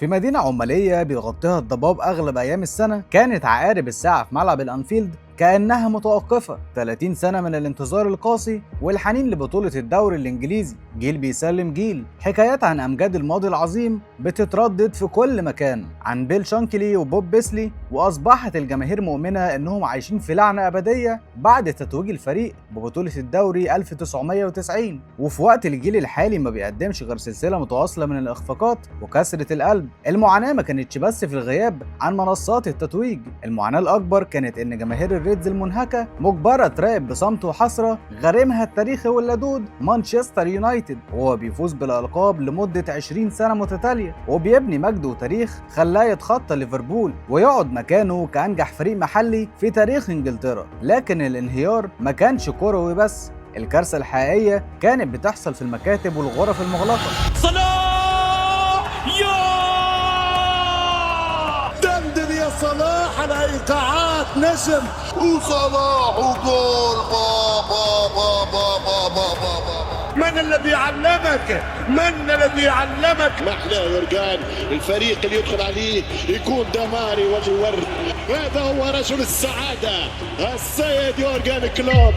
في مدينة عمالية بيغطيها الضباب أغلب أيام السنة، كانت عقارب الساعة في ملعب الأنفيلد كأنها متوقفة. 30 سنة من الانتظار القاسي والحنين لبطولة الدوري الإنجليزي، جيل بيسلم جيل. حكايات عن أمجاد الماضي العظيم بتتردد في كل مكان، عن بيل شانكلي وبوب بيسلي، وأصبحت الجماهير مؤمنة إنهم عايشين في لعنة أبدية بعد تتويج الفريق ببطولة الدوري 1990. وفي وقت الجيل الحالي ما بيقدمش غير سلسلة متواصلة من الإخفاقات وكسرة القلب. المعاناة ما كانتش بس في الغياب عن منصات التتويج، المعاناة الأكبر كانت إن جماهير الريدز المنهكة مجبرة تراقب بصمت وحسرة غريمها التاريخي واللدود مانشستر يونايتد، وهو بيفوز بالألقاب لمدة 20 سنة متتالية، وبيبني مجد وتاريخ خلاه يتخطى ليفربول ويقعد مكانه كأنجح فريق محلي في تاريخ إنجلترا. لكن الانهيار ما كانش كروي بس، الكارثة الحقيقية كانت بتحصل في المكاتب والغرف المغلقة. صلاح دندن يا صلاح على ايقاعات نجم وصلاح وجول بابا بابا بابا بابا. من الذي علمك؟ من الذي علمك؟ ما احلى يرجان الفريق اللي يدخل عليه يكون دماري وجه ورد. هذا هو رجل السعادة السيد يورجان كلوب.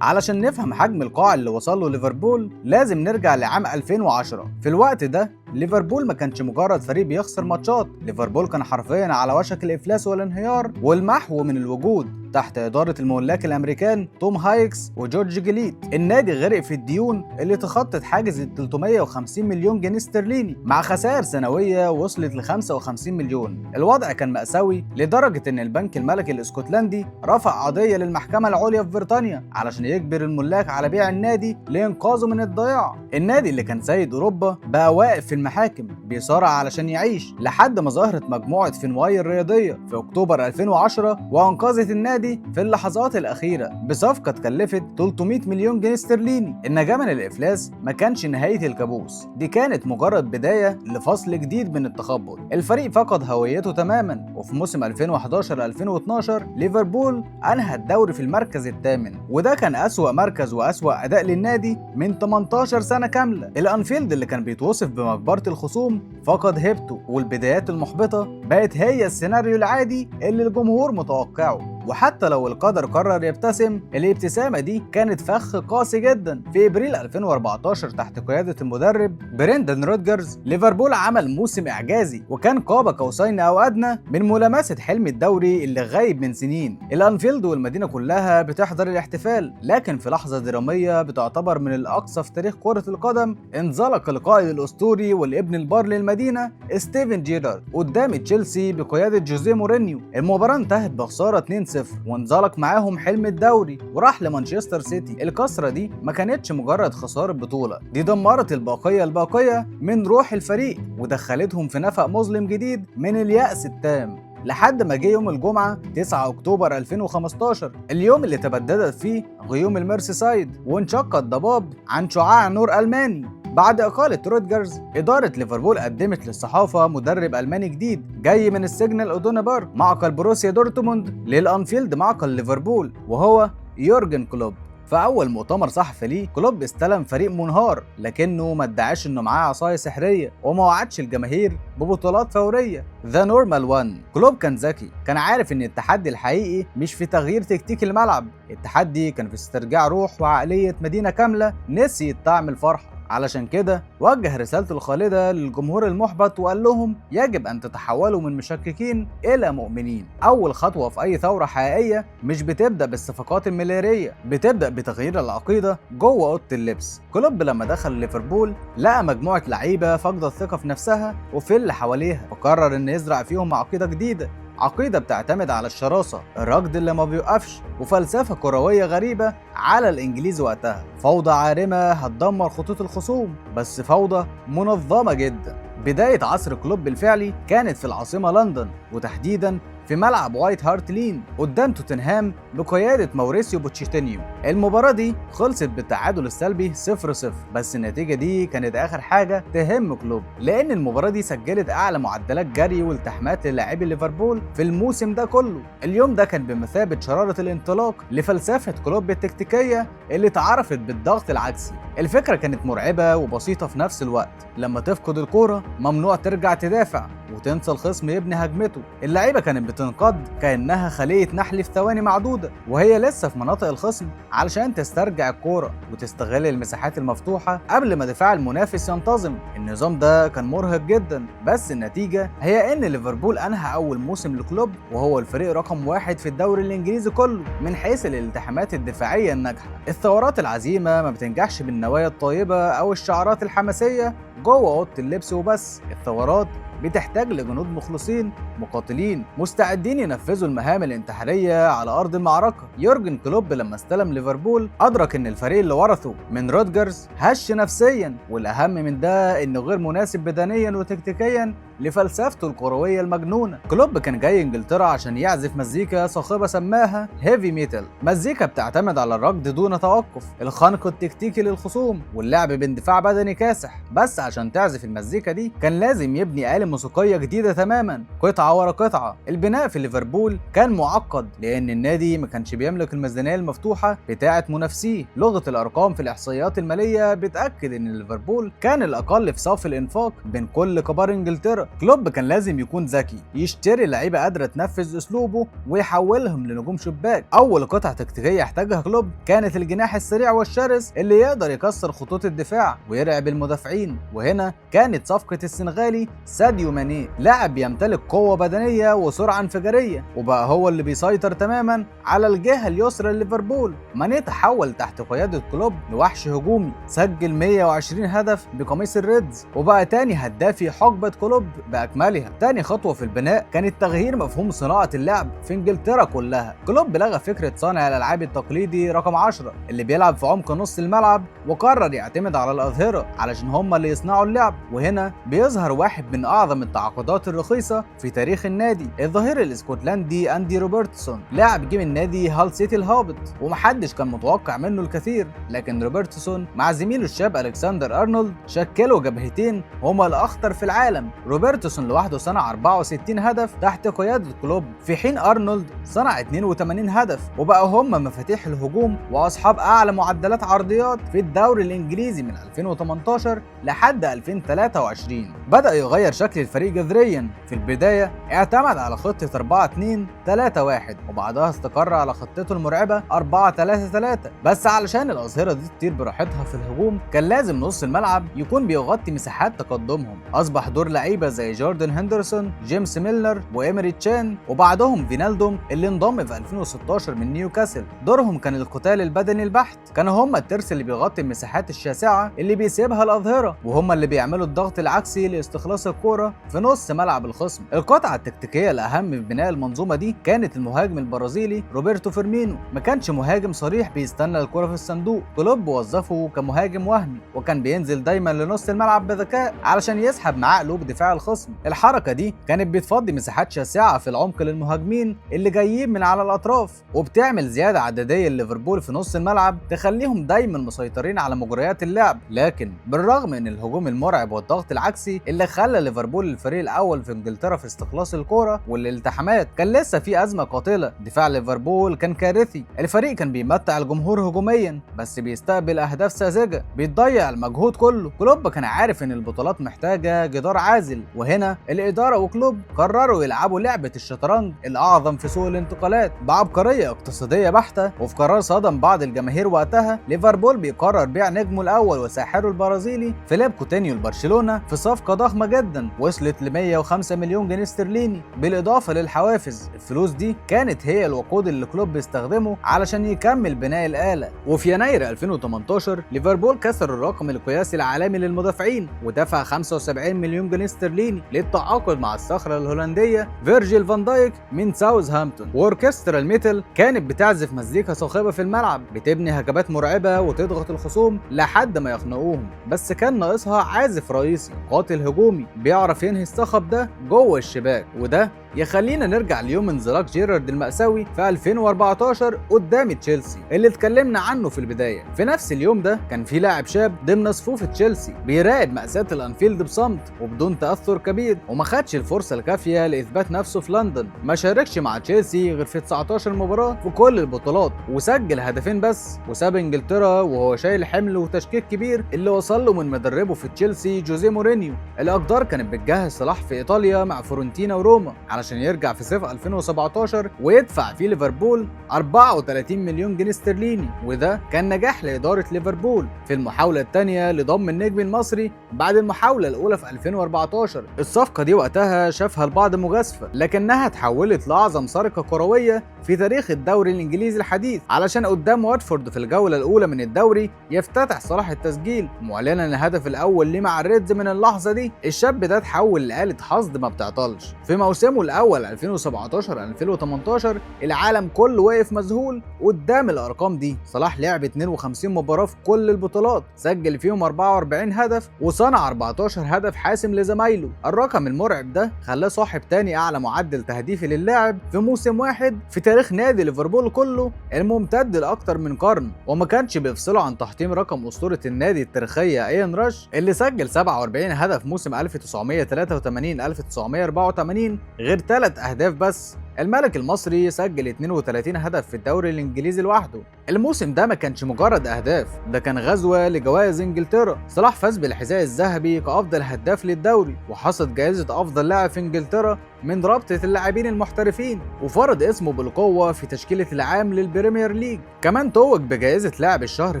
علشان نفهم حجم القاع اللي وصل له ليفربول لازم نرجع لعام 2010. في الوقت ده ليفربول ما كانش مجرد فريق بيخسر ماتشات، ليفربول كان حرفيا على وشك الافلاس والانهيار والمحو من الوجود تحت إدارة الملاك الأمريكان توم هايكس وجورج جليت. النادي غرق في الديون اللي تخطت حاجز 350 مليون جنيه استرليني، مع خسائر سنوية وصلت ل 55 مليون. الوضع كان مأساوي لدرجة إن البنك الملكي الاسكتلندي رفع قضية للمحكمة العليا في بريطانيا علشان يجبر الملاك على بيع النادي لإنقاذه من الضياع. النادي اللي كان سيد أوروبا بقى واقف في المحاكم بيصارع علشان يعيش، لحد ما ظهرت مجموعة فنواي الرياضية في أكتوبر 2010 وأنقذت النادي في اللحظات الأخيرة بصفقة تكلفت 300 مليون جنيه استرليني. النجاة من الإفلاس ما كانش نهاية الكابوس، دي كانت مجرد بداية لفصل جديد من التخبط. الفريق فقد هويته تماما، وفي موسم 2011-2012 ليفربول أنهى الدوري في المركز الثامن، وده كان أسوأ مركز وأسوأ أداء للنادي من 18 سنة كاملة. الأنفيلد اللي كان بيتوصف بمقبرة الخصوم فقد هيبته، والبدايات المحبطة بقت هي السيناريو العادي اللي الجمهور متوقعه. وحتى لو القدر قرر يبتسم، الابتسامة دي كانت فخ قاسي جدا. في ابريل 2014 تحت قيادة المدرب بريندن رودجرز ليفربول عمل موسم اعجازي، وكان قاب قوسين او ادنى من ملامسة حلم الدوري اللي غايب من سنين. الانفيلد والمدينة كلها بتحضر الاحتفال، لكن في لحظة درامية بتعتبر من الاقصى في تاريخ كرة القدم انزلق القائد الاسطوري والابن البار للمدينة ستيفن جيرارد قدام تشيلسي بقيادة جوزيه مورينيو. المباراة انتهت بخسارة 2-0 وانزلق معاهم حلم الدوري وراح لمانشستر سيتي. الكسرة دي ما كانتش مجرد خسارة بطولة، دي دمرت الباقية من روح الفريق ودخلتهم في نفق مظلم جديد من اليأس التام. لحد ما جه يوم الجمعة 9 أكتوبر 2015، اليوم اللي تبددت فيه غيوم الميرسيسايد وانشق الضباب عن شعاع نور ألماني. بعد إقالة رودجرز، إدارة ليفربول قدمت للصحافة مدرب ألماني جديد جاي من السجن الأودونبارغ معقل بروسيا دورتموند للأنفيلد معقل ليفربول، وهو يورجن كلوب. في أول مؤتمر صحفي ليه كلوب استلم فريق منهار، لكنه ما ادعاش إنه معاه عصاية سحرية وما وعدش الجماهير ببطولات فورية. ذا نورمال وان. كلوب كان ذكي، كان عارف إن التحدي الحقيقي مش في تغيير تكتيك الملعب، التحدي كان في استرجاع روح وعقلية مدينة كاملة نسيت طعم الفرحة. علشان كده وجه رسالته الخالدة للجمهور المحبط وقال لهم يجب أن تتحولوا من مشككين إلى مؤمنين. أول خطوة في أي ثورة حقيقية مش بتبدأ بالصفقات المليارية، بتبدأ بتغيير العقيدة جوه أوضة اللبس. كلوب لما دخل ليفربول لقى مجموعة لعيبة فاقدة الثقة في نفسها وفي اللي حواليها، وقرر إن يزرع فيهم عقيدة جديدة، عقيدة بتعتمد على الشراسة، الركض اللي ما بيوقفش، وفلسفة كروية غريبة على الإنجليز وقتها. فوضى عارمة هتدمر خطوط الخصوم، بس فوضى منظمة جدا. بداية عصر كلوب الفعلي كانت في العاصمة لندن، وتحديدا في ملعب وايت هارت لين قدام توتنهام بقيادة موريسيو بوتشيتينيو. المباراة دي خلصت بالتعادل السلبي 0-0، بس النتيجة دي كانت آخر حاجة تهم كلوب، لأن المباراة دي سجلت أعلى معدلات جري والتحامات للاعبي ليفربول في الموسم ده كله. اليوم ده كان بمثابة شرارة الانطلاق لفلسفة كلوب التكتيكية اللي اتعرفت بالضغط العكسي. الفكرة كانت مرعبة وبسيطة في نفس الوقت. لما تفقد الكورة ممنوع ترجع تدافع وتنسى الخصم يبني هجمته. اللعيبة كانت بتنقض كأنها خلية نحل في ثواني معدودة وهي لسه في مناطق الخصم علشان تسترجع الكورة وتستغل المساحات المفتوحة قبل ما دفاع المنافس ينتظم. النظام ده كان مرهق جدا، بس النتيجة هي ان ليفربول انهى اول موسم لكلوب وهو الفريق رقم 1 في الدوري الانجليزي كله من حيث الالتحامات الدفاعية الناجحة. الثورات العزيمة ما بتنجحش بالنوايا الطيبة او الشعارات الحماسية جوه اوضه اللبس وبس. الثورات بتحتاج لجنود مخلصين مقاتلين مستعدين ينفذوا المهام الانتحارية على أرض المعركة. يورجن كلوب لما استلم ليفربول أدرك إن الفريق اللي ورثه من رودجرز هش نفسيا، والأهم من ده إنه غير مناسب بدنيا وتكتيكيا لفلسفته الكروية المجنونة. كلوب كان جاي انجلترا عشان يعزف مزيكا صاخبة سماها هيفي ميتال، مزيكا بتعتمد على الركض دون توقف، الخنق التكتيكي للخصوم، واللعب باندفاع بدني كاسح. بس عشان تعزف المزيكا دي كان لازم يبني آلة موسيقية جديدة تماما قطعة ورا قطعة. البناء في ليفربول كان معقد لأن النادي ما كانش بيملك الميزانية المفتوحة بتاعة منافسيه. لغة الأرقام في الإحصائيات المالية بتأكد إن ليفربول كان الأقل في صافي الإنفاق بين كل كبار إنجلترا. كلوب كان لازم يكون ذكي، يشتري لعيبة قادرة تنفذ أسلوبه ويحولهم لنجوم شباك. أول قطعة تكتيكية احتاجها كلوب كانت الجناح السريع والشرس اللي يقدر يكسر خطوط الدفاع ويرعب المدافعين، وهنا كانت صفقة السنغالي ساديو ماني، لاعب يمتلك قوة بدنية وسرعة انفجارية وبقى هو اللي بيسيطر تماما على الجهة اليسرى لليفربول. ماني تحول تحت قيادة كلوب لوحش هجومي، سجل 120 هدف بقميص الريدز وبقى تاني هدافي حقبة كلوب بأكملها. تاني خطوة في البناء كانت تغيير مفهوم صناعة اللعب في انجلترا كلها. كلوب لغى فكرة صانع الألعاب التقليدي رقم 10 اللي بيلعب في عمق نص الملعب وقرر يعتمد على الأظهرة علشان هم اللي يصنعوا اللعب. وهنا بيظهر واحد من أعظم التعاقدات الرخيصة في تاريخ النادي، الظهير الاسكتلندي أندي روبرتسون، لاعب جه من نادي هال سيتي الهابط ومحدش كان متوقع منه الكثير، لكن روبرتسون مع زميله الشاب ألكسندر أرنولد شكلوا جبهتين هما الأخطر في العالم. روبرتسون لوحده صنع 64 هدف تحت قيادة كلوب، في حين أرنولد صنع 82 هدف، وبقى هم مفاتيح الهجوم وأصحاب أعلى معدلات عرضيات في الدوري الإنجليزي من 2018 لحد 2023. بدأ يغير شكل الفريق جذريا. في البداية اعتمد على خطة 4-2-3-1 وبعدها استقر على خطته المرعبة 4-3-3، بس علشان الأظهرة دي تطير براحتها في الهجوم كان لازم نص الملعب يكون بيغطي مساحات تقدمهم. أصبح دور لعيبة زي جوردن هندرسون، جيمس ميلنر، وإيمري تشان، وبعدهم فينالدوم اللي انضم في 2016 من نيوكاسل. دورهم كان القتال البدني البحت، كانوا هم الترس اللي بيغطي المساحات الشاسعة اللي بيسيبها الأظهرة، وهم اللي بيعملوا الضغط العكسي لاستخلاص الكرة في نص ملعب الخصم. القطعة التكتيكية الأهم في بناء المنظومة دي كانت المهاجم البرازيلي روبرتو فيرمينو. ما كانش مهاجم صريح بيستنى الكرة في الصندوق، كلوب وظفه كمهاجم وهمي وكان بينزل دايما لنص الملعب بذكاء علشان يسحب معاه قلوب دفاع الخصم. الحركة دي كانت بتفضي مساحات شاسعة في العمق للمهاجمين اللي جايين من على الأطراف، وبتعمل زيادة عددية لليفربول في نص الملعب تخليهم دايما مسيطرين على مجريات اللعب. لكن بالرغم من الهجوم المرعب والضغط العكسي اللي خلى ليفربول الفريق الأول في انجلترا في استخلاص الكرة والالتحامات، كان لسه في أزمة قاتلة. دفاع ليفربول كان كارثي، الفريق كان بيمتع الجمهور هجوميا بس بيستقبل أهداف ساذجة، بيضيع المجهود كله. كلوب كان عارف إن البطولات محتاجة جدار عازل، وهنا الإدارة وكلوب قرروا يلعبوا لعبة الشطرنج الأعظم في سوق الانتقالات بعبقرية اقتصادية بحتة. وفي قرار صدم بعض الجماهير وقتها، ليفربول بيقرر بيع نجمه الأول وساحره البرازيلي فيليب كوتينيو لبرشلونة في صفقة ضخمة جدا وصلت ل 105 مليون جنيه استرليني بالإضافة للحوافز. الفلوس دي كانت هي الوقود اللي كلوب بيستخدمه علشان يكمل بناء الآلة. وفي يناير 2018 ليفربول كسر الرقم القياسي العالمي للمدافعين ودفع 75 مليون جنيه استرليني للتعاقد مع الصخرة الهولندية فيرجيل فان دايك من ساوثهامبتون. وأوركسترا الميتال كانت بتعزف مزيكا صاخبة في الملعب بتبني هجمات مرعبة وتضغط الخصوم لحد ما يخنقوهم، بس كان ناقصها عازف رئيسي قاتل هجومي بيعرف ينهي الصخب ده جوه الشباك، وده يخلينا نرجع ليوم انزلاق جيرارد المأساوي في 2014 قدام تشيلسي اللي اتكلمنا عنه في البداية. في نفس اليوم ده كان في لاعب شاب ضمن صفوف تشيلسي بيراقب مأساة الأنفيلد بصمت وبدون تأثر كبير، وما خدش الفرصة الكافية لإثبات نفسه في لندن. ما شاركش مع تشيلسي غير في 19 مباراة في كل البطولات، وسجل هدفين بس، وساب انجلترا وهو شايل حمل وتشكيك كبير اللي وصل له من مدربه في تشيلسي جوزيه مورينيو. الأقدار كانت بتجهز صلاح في إيطاليا مع فورنتينا وروما علشان يرجع في صيف 2017 ويدفع فيه ليفربول 34 مليون جنيه استرليني، وده كان نجاح لإدارة ليفربول في المحاولة الثانية لضم النجم المصري بعد المحاولة الأولى في 2014. الصفقة دي وقتها شافها البعض مجازفة، لكنها تحولت لأعظم سرقة كروية في تاريخ الدوري الإنجليزي الحديث، علشان قدام واتفورد في الجولة الأولى من الدوري يفتتح صلاح التسجيل معلنا الهدف الأول ليه مع الريدز. من اللحظة دي الشاب ده تحول لآلة حصد ما بتعطلش. في موسمه الأول 2017-2018 العالم كله واقف مذهول قدام الأرقام دي. صلاح لعب 52 مباراة في كل البطولات، سجل فيهم 44 هدف وصنع 14 هدف حاسم لزمايله. الرقم المرعب ده خلاه صاحب تاني أعلى معدل تهديفي للاعب في موسم واحد في تاريخ نادي ليفربول كله الممتد لأكتر من قرن، وما كانش بيفصله عن تحطيم رقم أسطورة النادي التاريخية إيان راش اللي سجل 47 هدف موسم 1983-1984 غير 3 أهداف بس. الملك المصري سجل 32 هدف في الدوري الانجليزي لوحده. الموسم ده ما كانش مجرد اهداف، ده كان غزوه لجوائز انجلترا. صلاح فاز بالحذاء الذهبي كافضل هداف للدوري، وحصد جائزه افضل لاعب في انجلترا من رابطه اللاعبين المحترفين، وفرض اسمه بالقوه في تشكيله العام للبريمير ليج. كمان توج بجائزه لاعب الشهر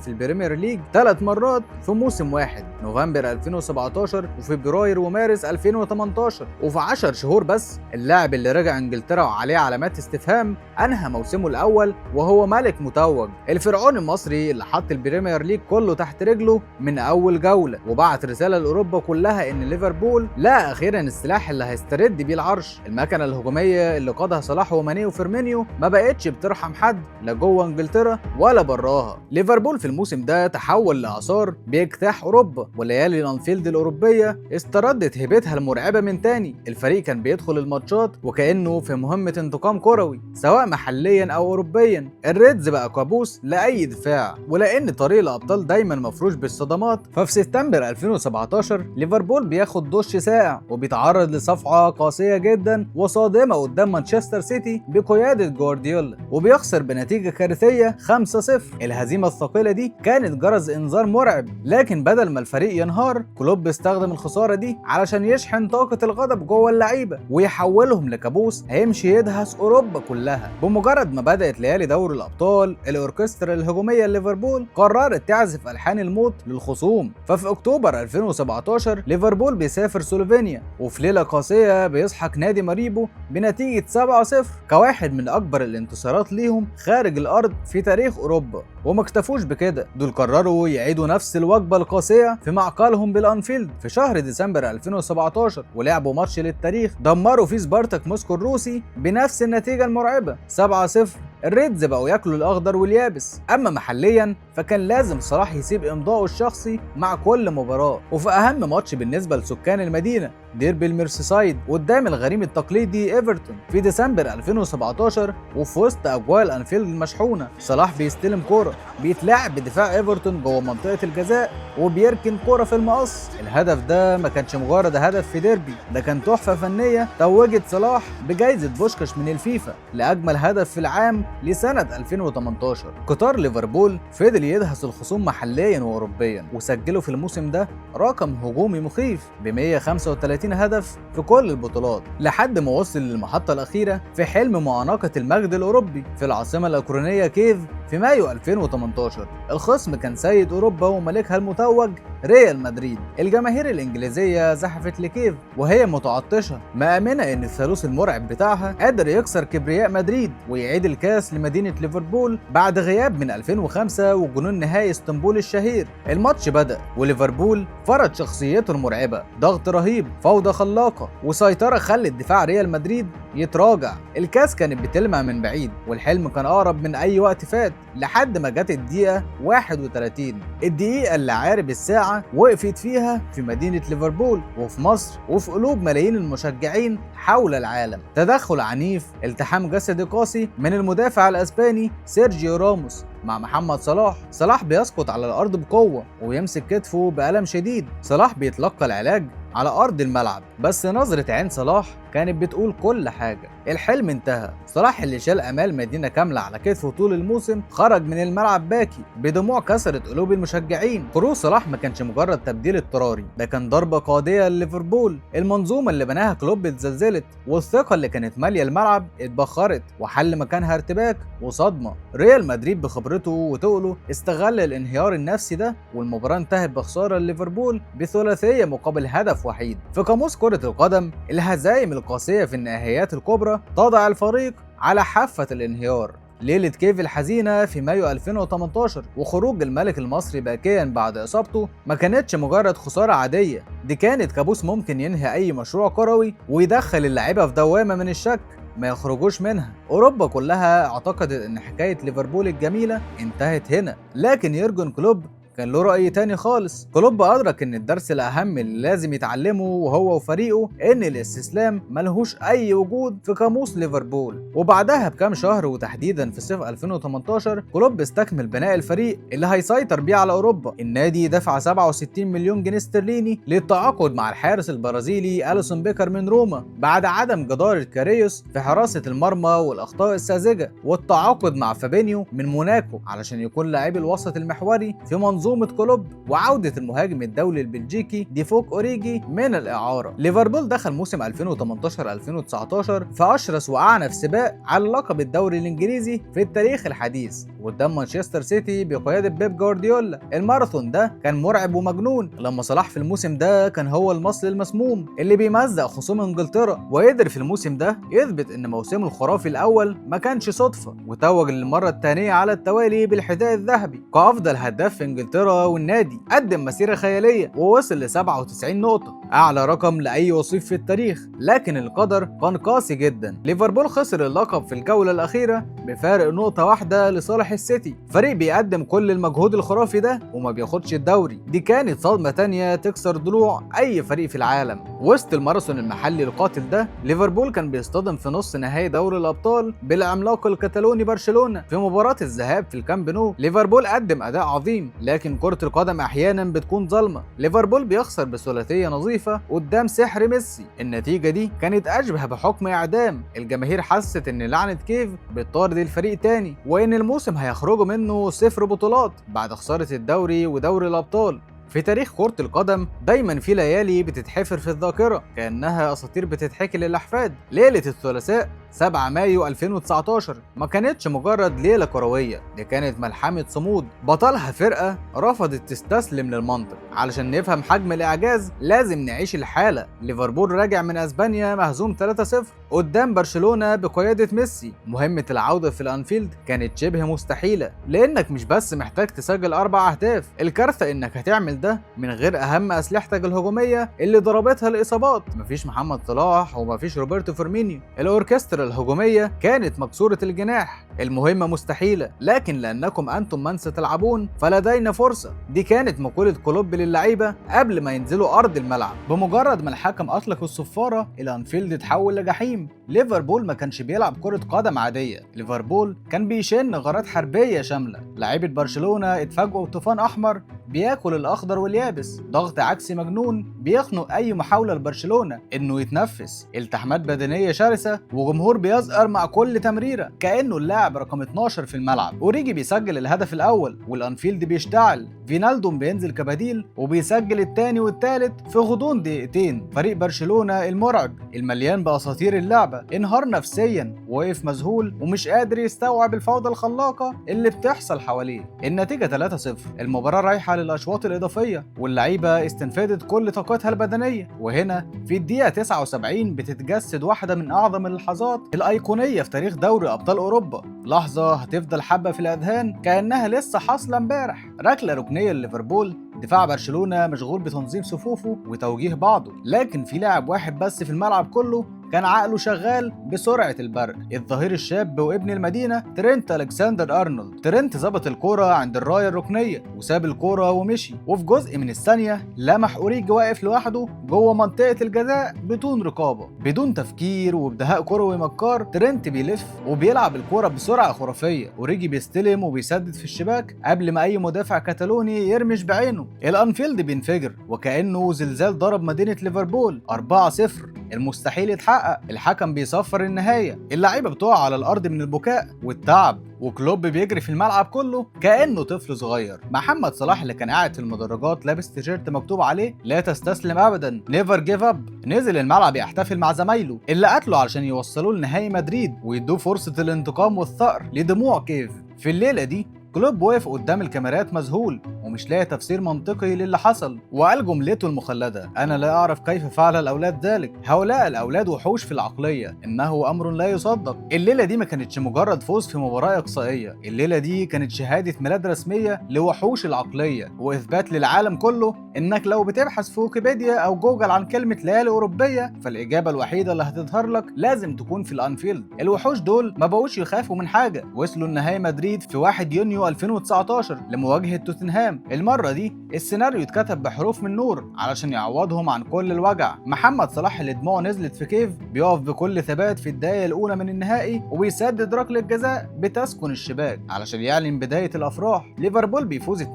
في البريمير ليج 3 مرات في موسم واحد، نوفمبر 2017 وفبراير ومارس 2018. وفي 10 شهور بس اللاعب اللي رجع انجلترا وعليه علامات استفهام انهى موسمه الاول وهو ملك متوج. الفرعون المصري اللي حط البريمير ليج كله تحت رجله من اول جوله، وبعت رساله لاوروبا كلها ان ليفربول لا اخيرا السلاح اللي هيسترد بيه العرش. المكنه الهجوميه اللي قادها صلاح وماني وفيرمينيو ما بقتش بترحم حد لا جوه انجلترا ولا براها. ليفربول في الموسم ده تحول لاعصار باجتاح اوروبا، وليالي الانفيلد الاوروبيه استردت هيبتها المرعبه من تاني. الفريق كان بيدخل الماتشات وكانه في مهمه انتقام كروي سواء محليا او اوروبيا. الريدز بقى كابوس لاي دفاع، ولان طريق الابطال دايما مفروش بالصدمات، ففي سبتمبر 2017 ليفربول بياخد دش ساقع وبيتعرض لصفعه قاسيه جدا وصادمه قدام مانشستر سيتي بقياده جوارديولا، وبيخسر بنتيجه كارثيه 5-0. الهزيمه الثقيله دي كانت جرس انذار مرعب، لكن بدل ما الفريق ينهار كلوب استخدم الخساره دي علشان يشحن طاقه الغضب جوه اللعيبه ويحولهم لكابوس هيمشي يدهس اوروبا كلها. بمجرد ما بدات ليالي دوري الابطال الاوركسترا الهجوميه لليفربول قررت تعزف الحان الموت للخصوم. ففي اكتوبر 2017 ليفربول بيسافر سلوفينيا، وفي ليله قاسيه بيسحق نادي ماريبو بنتيجه 7-0 كواحد من اكبر الانتصارات ليهم خارج الارض في تاريخ اوروبا. وما اكتفوش بكده، دول قرروا يعيدوا نفس الوجبه القاسيه في معقلهم بالانفيلد في شهر ديسمبر 2017، ولعبوا ماتش للتاريخ دمروا فيه سبارتاك موسكو الروسي بنفس النتيجه المرعبه 7-0. الريدز بقوا ياكلوا الاخضر واليابس. اما محليا فكان لازم صلاح يسيب امضائه الشخصي مع كل مباراه، وفي اهم ماتش بالنسبه لسكان المدينه ديربي الميرسيسايد قدام الغريم التقليدي ايفرتون في ديسمبر 2017، وفي وسط اجواء الانفيلد المشحونه صلاح بيستلم كوره بيتلاعب بدفاع ايفرتون جوه منطقه الجزاء وبيركن كوره في المقص. الهدف ده ما كانش مجرد هدف في ديربي، ده كان تحفه فنيه توجت صلاح بجائزه بوشكاش من الفيفا لاجمل هدف في العام لسنه 2018. قطار ليفربول فضل يدهس الخصوم محليا واوروبيا، وسجلوا في الموسم ده رقم هجومي مخيف ب 135 هدف في كل البطولات، لحد ما وصل للمحطه الاخيره في حلم معانقه المجد الاوروبي في العاصمه الاوكرانيه كييف في مايو 2018. الخصم كان سيد اوروبا وملكها المتوج ريال مدريد. الجماهير الانجليزيه زحفت لكييف وهي متعطشه مآمنه ان الثالوث المرعب بتاعها قادر يكسر كبرياء مدريد ويعيد الكاس لمدينه ليفربول بعد غياب من 2005 وجنون نهائي اسطنبول الشهير. الماتش بدأ وليفربول فرض شخصيته المرعبه، ضغط رهيب، فوضى خلاقه وسيطره خلت دفاع ريال مدريد يتراجع. الكاس كانت بتلمع من بعيد والحلم كان أقرب من أي وقت فات، لحد ما جت الدقيقة 31، الدقيقة اللي عقارب الساعة وقفت فيها في مدينة ليفربول وفي مصر وفي قلوب ملايين المشجعين حول العالم. تدخل عنيف، التحام جسدي قاسي من المدافع الأسباني سيرجيو راموس مع محمد صلاح. صلاح بيسقط على الأرض بقوة ويمسك كتفه بألم شديد. صلاح بيتلقى العلاج على أرض الملعب، بس نظرة عين صلاح كانت بتقول كل حاجة. الحلم انتهى. صلاح اللي شال أمال مدينة كاملة على كتفه طول الموسم خرج من الملعب باكي بدموع كسرت قلوب المشجعين. خروج صلاح ما كانش مجرد تبديل اضطراري، ده كان ضربة قاضية لليفربول. المنظومة اللي بناها كلوب اتزلزلت، والثقة اللي كانت مالية الملعب اتبخرت، وحل مكانها ارتباك وصدمة. ريال مدريد بخبرته وتقله استغل الانهيار النفسي ده، والمباراة انتهت بخسارة لليفربول بثلاثية مقابل هدف وحيد. في قاموس كرة القدم، الهزائم القاسية في النهائيات الكبرى تضع الفريق على حافة الانهيار. ليلة كيف الحزينة في مايو 2018 وخروج الملك المصري باكيا بعد إصابته ما كانتش مجرد خسارة عادية، دي كانت كابوس ممكن ينهي أي مشروع كروي ويدخل اللعيبة في دوامة من الشك ما يخرجوش منها. أوروبا كلها اعتقدت إن حكاية ليفربول الجميلة انتهت هنا، لكن يورجن كلوب كان له رأي تاني خالص. كلوب أدرك إن الدرس الأهم اللي لازم يتعلمه وهو وفريقه إن الاستسلام ملهوش أي وجود في قاموس ليفربول. وبعدها بكام شهر وتحديدا في صيف 2018 كلوب استكمل بناء الفريق اللي هيسيطر بيه على أوروبا. النادي دفع 67 مليون جنيه استرليني للتعاقد مع الحارس البرازيلي أليسون بيكر من روما بعد عدم جدارة كاريوس في حراسة المرمى والأخطاء الساذجة، والتعاقد مع فابينيو من موناكو علشان يكون لاعب الوسط المحوري في منظومة كلوب، وعودة المهاجم الدولي البلجيكي ديفوك أوريجي من الإعارة. ليفربول دخل موسم 2018-2019 في أشرس وأعنف سباق على لقب الدوري الإنجليزي في التاريخ الحديث قدام مانشستر سيتي بقيادة بيب جوارديولا. الماراثون ده كان مرعب ومجنون لما صلاح في الموسم ده كان هو المصل المسموم اللي بيمزق خصوم انجلترا، وقدر في الموسم ده يثبت ان موسمه الخرافي الاول ما كانش صدفة، وتوج للمرة الثانية على التوالي بالحذاء الذهبي كأفضل هداف في انجلترا. والنادي قدم مسيرة خيالية ووصل ل 97 نقطة، أعلى رقم لأي وصيف في التاريخ، لكن القدر كان قاسي جدا. ليفربول خسر اللقب في الجولة الأخيرة بفارق نقطة واحدة لصالح السيتي، فريق بيقدم كل المجهود الخرافي ده وما بياخدش الدوري. دي كانت صدمة تانية تكسر ضلوع أي فريق في العالم. وسط الماراثون المحلي القاتل ده، ليفربول كان بيصطدم في نص نهائي دوري الأبطال بالعملاق الكتالوني برشلونة. في مباراة الذهاب في الكامب نو، ليفربول قدم أداء عظيم، لكن كرة القدم أحيانا بتكون ظالمة. ليفربول بيخسر بثلاثية نظيفة قدام سحر ميسي. النتيجة دي كانت أشبه بحكم إعدام. الجماهير حست إن لعنة كيف بتطارد الفريق تاني، وإن الموسم هيخرجوا منه 0 بطولات بعد خسارة الدوري ودوري الأبطال. في تاريخ كرة القدم دايما في ليالي بتتحفر في الذاكرة كأنها أساطير بتتحكي للأحفاد. ليلة الثلاثاء 7 مايو 2019 ما كانتش مجرد ليلة كروية، دي كانت ملحمة صمود بطلها فرقة رفضت تستسلم للمنطق. علشان نفهم حجم الإعجاز لازم نعيش الحالة. ليفربول راجع من أسبانيا مهزوم 3-0 قدام برشلونة بقيادة ميسي. مهمة العودة في الأنفيلد كانت شبه مستحيلة، لأنك مش بس محتاج تسجل 4 أهداف، الكارثة إنك هتعمل ده من غير أهم أسلحتك الهجومية اللي ضربتها الإصابات. مفيش محمد صلاح ومفيش روبرتو فيرمينيو. الأوركسترا الهجومية كانت مكسورة الجناح. المهمة مستحيلة، لكن لأنكم أنتم من ستلعبون فلدينا فرصة. دي كانت مقولة كلوب للعيبة قبل ما ينزلوا أرض الملعب. بمجرد ما الحكم أطلق الصفارة، الأنفيلد اتحول لجحيم. ليفربول ما كانش بيلعب كرة قدم عادية، ليفربول كان بيشن غارات حربية شاملة. لعيبة برشلونة اتفاجئوا بطوفان أحمر بياكل الأخضر واليابس، ضغط عكسي مجنون بيخنق أي محاولة لبرشلونة إنه يتنفس، التحامات بدنية شرسة، وجمهور بيزقر مع كل تمريرة كأنه اللاعب رقم 12 في الملعب. أوريجي بيسجل الهدف الأول والأنفيلد بيشتعل، فينالدوم بينزل كبديل وبيسجل الثاني والثالث في غضون دقيقتين. فريق برشلونة المرعب المليان بأساطير اللعبة انهار نفسيا، ووقف مذهول ومش قادر يستوعب الفوضى الخلاقة اللي بتحصل حواليه. النتيجة 3-0. المباراة رايحة للأشواط الإضافية واللعيبة استنفدت كل طاقتها البدنية، وهنا في الدقيقة 79 بتتجسد واحدة من أعظم اللحظات الأيقونية في تاريخ دوري أبطال أوروبا. لحظة هتفضل حبة في الأذهان كأنها لسه حاصلة امبارح. ركلة ركنية لليفربول، دفاع برشلونة مشغول بتنظيم صفوفه وتوجيه بعضه، لكن في لاعب واحد بس في الملعب كله كان عقله شغال بسرعة البرق. الظهير الشاب وابن المدينة ترينت ألكسندر أرنولد. ترينت ظبط الكرة عند الراية الركنية وساب الكرة ومشي، وفي جزء من الثانية لمح أوريجي واقف لوحده جوه منطقة الجزاء بدون رقابة. بدون تفكير وبدهاء كروي مكار، ترينت بيلف وبيلعب الكرة بسرعة خرافية. أوريجي بيستلم وبيسدد في الشباك قبل ما أي مدافع كتالوني يرمش بعينه. الأنفيلد بينفجر وكأنه زلزال ضرب مدينة ليفربول. 4-0، المستحيل يتحقق. الحكم بيصفر النهاية، اللعيبة بتقع على الأرض من البكاء والتعب، وكلوب بيجري في الملعب كله كأنه طفل صغير. محمد صلاح اللي كان قاعد في المدرجات لابس تيشيرت مكتوب عليه لا تستسلم أبدا، نيفر جيف اب، نزل الملعب يحتفل مع زمايله اللي قتلوا علشان يوصلوه لنهائي مدريد ويدوه فرصة الانتقام والثأر لدموع كيف. في الليلة دي كلوب واقف قدام الكاميرات مذهول ومش لاقي تفسير منطقي للي حصل، وقال جملته المخلدة: أنا لا أعرف كيف فعل الأولاد ذلك، هؤلاء الأولاد وحوش في العقلية، إنه أمر لا يصدق. الليلة دي ما كانتش مجرد فوز في مباراة إقصائية، الليلة دي كانت شهادة ميلاد رسمية لوحوش العقلية، وإثبات للعالم كله إنك لو بتبحث في ويكيبيديا أو جوجل عن كلمة ليالي أوروبية، فالإجابة الوحيدة اللي هتظهر لك لازم تكون في الأنفيلد. الوحوش دول ما بقوش يخافوا من حاجة، وصلوا النهائي مدريد في 1 يونيو 2019 لمواجهة توتنهام. المرة دي السيناريو اتكتب بحروف من نور علشان يعوضهم عن كل الوجع. محمد صلاح اللي دموعه نزلت في كيف بيقف بكل ثبات في الدقايق الأولى من النهائي وبيسدد ركلة جزاء بتسكن الشباك علشان يعلن بداية الأفراح. ليفربول بيفوز 2-0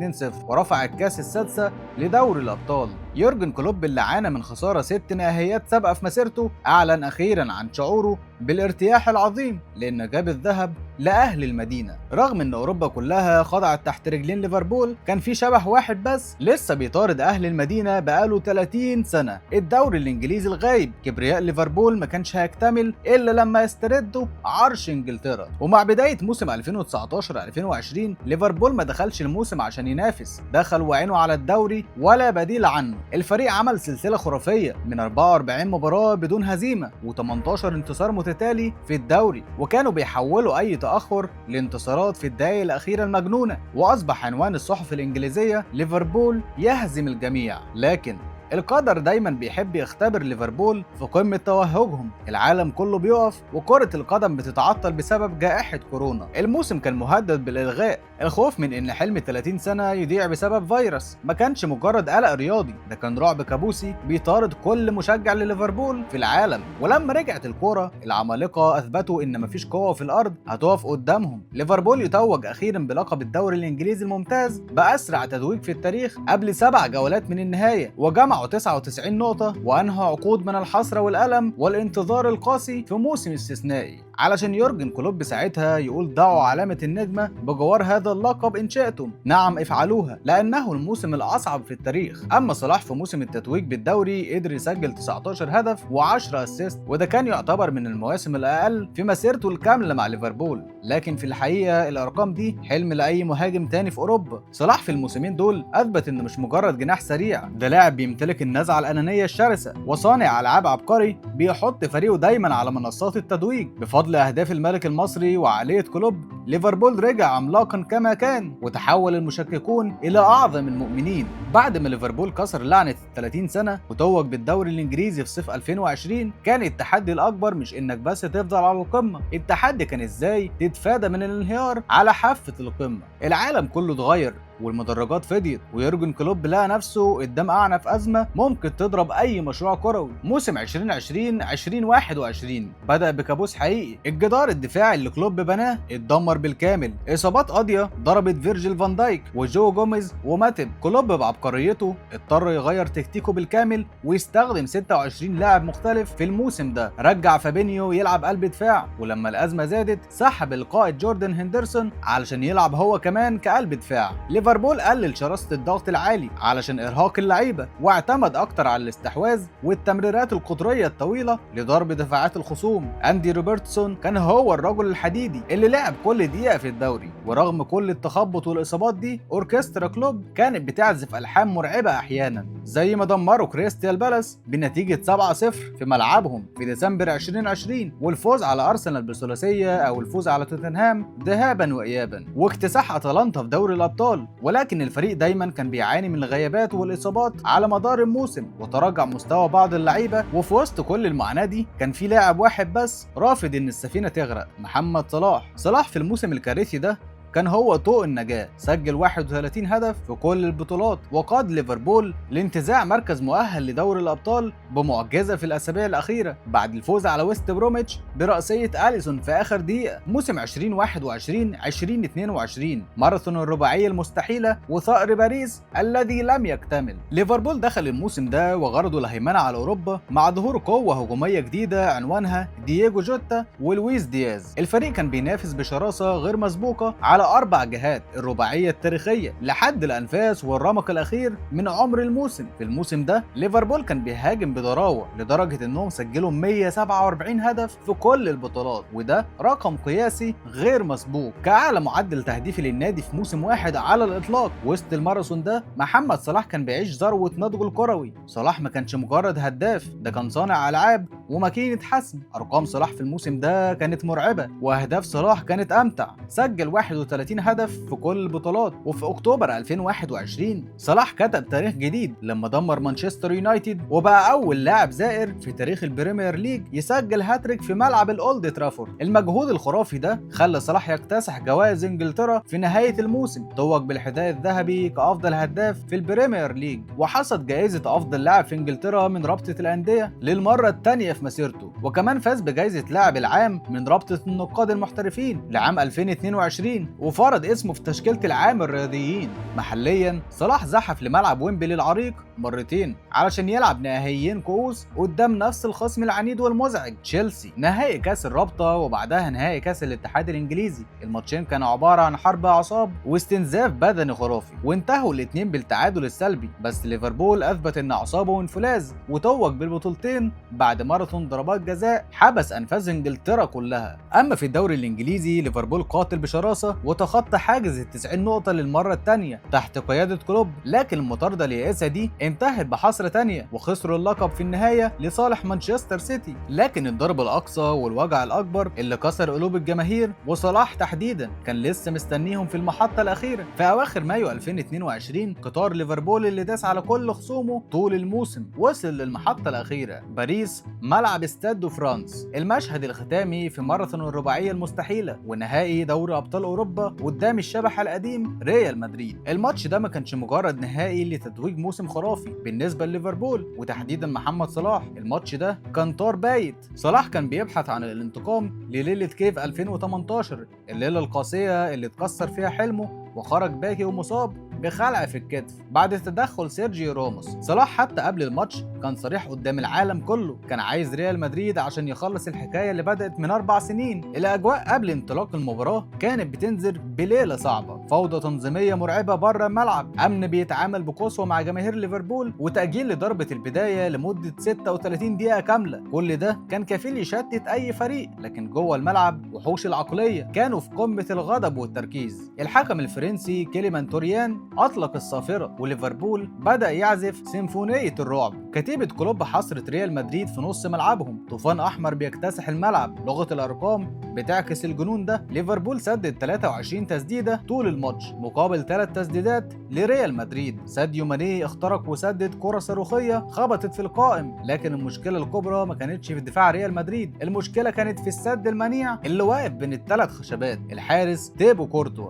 ورفع الكاس السادسة لدوري الأبطال. يورجن كلوب اللي عانى من خسارة 6 نهائيات سابقة في مسيرته أعلن أخيرا عن شعوره بالارتياح العظيم لأن جاب الذهب لأهل المدينة. رغم أن أوروبا كلها خضعت تحت رجلين ليفربول، كان في شبح واحد بس لسه بيطارد أهل المدينة بقاله 30 سنة، الدوري الإنجليزي الغايب. كبرياء ليفربول ما كانش هيكتمل إلا لما يستردوا عرش إنجلترا. ومع بداية موسم 2019-2020 ليفربول ما دخلش الموسم عشان ينافس، دخل وعينه على الدوري ولا بديل عنه. الفريق عمل سلسلة خرافية من 44 مباراة بدون هزيمة و18 انتصار متتالي في الدوري، وكانوا بيحولوا أي تأخر لانتصارات في الدقايق الأخيرة المجنونة، وأصبح عنوان الصحف الإنجليزية ليفربول يهزم الجميع. لكن القدر دايما بيحب يختبر ليفربول في قمة توهجهم. العالم كله بيقف وكرة القدم بتتعطل بسبب جائحة كورونا. الموسم كان مهدد بالإلغاء، الخوف من إن حلم 30 سنة يضيع بسبب فيروس ما كانش مجرد قلق رياضي، ده كان رعب كابوسي بيطارد كل مشجع لليفربول في العالم. ولما رجعت الكورة العمالقة أثبتوا إن مفيش قوة في الأرض هتقف قدامهم. ليفربول يتوج أخيرا بلقب الدوري الإنجليزي الممتاز بأسرع تتويج في التاريخ قبل 7 جولات من النهاية، وجمعوا 99 نقطة وأنهوا عقود من الحسرة والألم والانتظار القاسي في موسم استثنائي. علشان يورجن كلوب ساعتها يقول ضعوا علامة النجمة بجوار هذا اللقب إن شئتم. نعم افعلوها، لأنه الموسم الأصعب في التاريخ. أما صلاح في موسم التتويج بالدوري قدر يسجل 19 هدف و10 اسيست، وده كان يعتبر من المواسم الأقل في مسيرته الكاملة مع ليفربول. لكن في الحقيقة الأرقام دي حلم لأي مهاجم تاني في أوروبا. صلاح في الموسمين دول أثبت إنه مش مجرد جناح سريع، ده لاعب بيمتلك النزعة الأنانية الشرسة وصانع ألعاب عبقري بيحط فريقه دايما على منصات التتويج. بفضل أهداف الملك المصري وعقلية كلوب ليفربول رجع عملاقا كما كان، وتحول المشككون إلى أعظم المؤمنين. بعد ما ليفربول كسر لعنة 30 سنة وتوج بالدوري الإنجليزي في صيف 2020، كان التحدي الأكبر مش إنك بس تفضل على القمة، التحدي كان إزاي تتفادى من الانهيار على حافة القمة. العالم كله اتغير والمدرجات فضيت، ويورجن كلوب لقى نفسه قدام أعنف أزمة ممكن تضرب أي مشروع كروي. موسم 2020-2021 بدأ بكابوس حقيقي. الجدار الدفاعي اللي كلوب بناه اتدمر بالكامل، إصابات قاضية ضربت فيرجيل فان دايك وجو جوميز وماتب. كلوب بعبقريته اضطر يغير تكتيكه بالكامل ويستخدم 26 لاعب مختلف في الموسم ده. رجع فابينيو يلعب قلب دفاع، ولما الأزمة زادت سحب القائد جوردن هندرسون علشان يلعب هو كمان كقلب دفاع. ليفربول قلل شراسة الضغط العالي علشان إرهاق اللعيبة، واعتمد أكتر على الاستحواذ والتمريرات القطرية الطويلة لضرب دفاعات الخصوم. أندي روبرتسون كان هو الرجل الحديدي اللي لعب كل كل دقيقة في الدوري. ورغم كل التخبط والإصابات دي، أوركسترا كلوب كانت بتعزف ألحان مرعبة أحيانا، زي ما دمروا كريستيال بالاس بنتيجة 7-0 في ملعبهم في ديسمبر 2020، والفوز على أرسنال بثلاثية، أو الفوز على توتنهام ذهابا وإيابا، واكتساح أتلانتا في دوري الأبطال. ولكن الفريق دايما كان بيعاني من الغيابات والإصابات على مدار الموسم وتراجع مستوى بعض اللعيبة. وفي وسط كل المعاناة دي كان في لاعب واحد بس رافض إن السفينة تغرق، محمد صلاح. صلاح في الموسم الكارثي ده كان هو طوق النجاة، سجل 31 هدف في كل البطولات، وقاد ليفربول لانتزاع مركز مؤهل لدوري الأبطال بمعجزة في الأسابيع الأخيرة بعد الفوز على ويست بروميتش برأسية أليسون في آخر دقيقة. موسم 2021-2022 ماراثون الرباعية المستحيلة وثأر باريس الذي لم يكتمل. ليفربول دخل الموسم ده وغرضه الهيمنة على أوروبا مع ظهور قوة هجومية جديدة عنوانها دييجو جوتا ولويس دياز. الفريق كان بينافس بشراسة غير مسبوقة على 4 جهات الرباعية التاريخية لحد الأنفاس والرمق الأخير من عمر الموسم. في الموسم ده ليفربول كان بيهاجم بضراوة لدرجة إنهم سجلوا 147 هدف في كل البطولات، وده رقم قياسي غير مسبوق كأعلى معدل تهديفي للنادي في موسم واحد على الإطلاق. وسط الماراثون ده محمد صلاح كان بيعيش ذروة نضجه الكروي. صلاح ما كانش مجرد هداف، ده كان صانع ألعاب وماكينة حسم. أرقام صلاح في الموسم ده كانت مرعبة، وأهداف صلاح كانت أمتع. سجل 31 هدف في كل البطولات. وفي أكتوبر 2021 صلاح كتب تاريخ جديد لما دمر مانشستر يونايتد، وبقى أول لاعب زائر في تاريخ البريمير ليج يسجل هاتريك في ملعب الأولد ترافورد. المجهود الخرافي ده خلى صلاح يكتسح جوائز إنجلترا في نهاية الموسم. توج بالحذاء الذهبي كأفضل هداف في البريمير ليج، وحصد جائزة أفضل لاعب في إنجلترا من رابطة الأندية للمرة الثانية في مسيرته. وكمان فاز بجائزة لاعب العام من رابطة النقاد المحترفين لعام 2022، وفرض اسمه في تشكيلة العام الرياضيين. محليا صلاح زحف لملعب ويمبلي العريق مرتين علشان يلعب نهائيين كؤوس قدام نفس الخصم العنيد والمزعج تشيلسي، نهائي كاس الرابطة وبعدها نهائي كاس الاتحاد الانجليزي. الماتشين كانوا عبارة عن حرب اعصاب واستنزاف بدني خرافي، وانتهوا الاتنين بالتعادل السلبي، بس ليفربول اثبت ان اعصابه انفلاذ وتوج بالبطولتين بعد ماراثون ضربات جزاء حبس انفاس انجلترا كلها. اما في الدوري الانجليزي ليفربول قاتل بشراسة وتخطى حاجز ال90 نقطة للمرة الثانية تحت قيادة كلوب، لكن المطاردة اليائسة دي انتهت بحسرة تانية وخسروا اللقب في النهاية لصالح مانشستر سيتي. لكن الضرب الأقصى والوجع الأكبر اللي كسر قلوب الجماهير وصلاح تحديدا كان لسه مستنيهم في المحطة الأخيرة. في أواخر مايو 2022 قطار ليفربول اللي داس على كل خصومه طول الموسم وصل للمحطة الأخيرة، باريس، ملعب استاد دو فرانس، المشهد الختامي في ماراثون الرباعية المستحيلة ونهائي دوري أبطال أوروبا قدام الشبح القديم ريال مدريد. الماتش ده ما كانش مجرد نهائي لتتويج موسم خرافي بالنسبة لليفربول وتحديدا محمد صلاح. الماتش ده كان طار بايت. صلاح كان بيبحث عن الانتقام لليلة كيف 2018، الليلة القاسية اللي اتكسر فيها حلمه وخرج باكي ومصاب بخلع في الكتف بعد تدخل سيرجيو راموس. صلاح حتى قبل الماتش كان صريح قدام العالم كله، كان عايز ريال مدريد عشان يخلص الحكاية اللي بدأت من 4 سنين. الأجواء قبل انطلاق المباراة كانت بتنذر بليلة صعبة، فوضى تنظيمية مرعبة بره الملعب، أمن بيتعامل بقسوة مع جماهير ليفربول، وتأجيل لضربة البداية لمدة 36 دقيقة كاملة. كل ده كان كفيل يشتت أي فريق، لكن جوه الملعب وحوش العقلية كانوا في قمة الغضب والتركيز. الحكم الفرنسي كيليمان توريان أطلق الصافرة وليفربول بدأ يعزف سيمفونية الرعب. كتيبة كلوب حصرت ريال مدريد في نص ملعبهم، طوفان أحمر بيكتسح الملعب، لغة الأرقام بتعكس الجنون ده. ليفربول سدد 23 تسديدة طول الماتش مقابل 3 تسديدات لريال مدريد. ساديو ماني اخترق وسدد كرة صاروخية خبطت في القائم، لكن المشكلة الكبرى ما كانتش في دفاع ريال مدريد، المشكلة كانت في السد المنيع اللي واقف بين ال3 خشبات. الحارس تيبو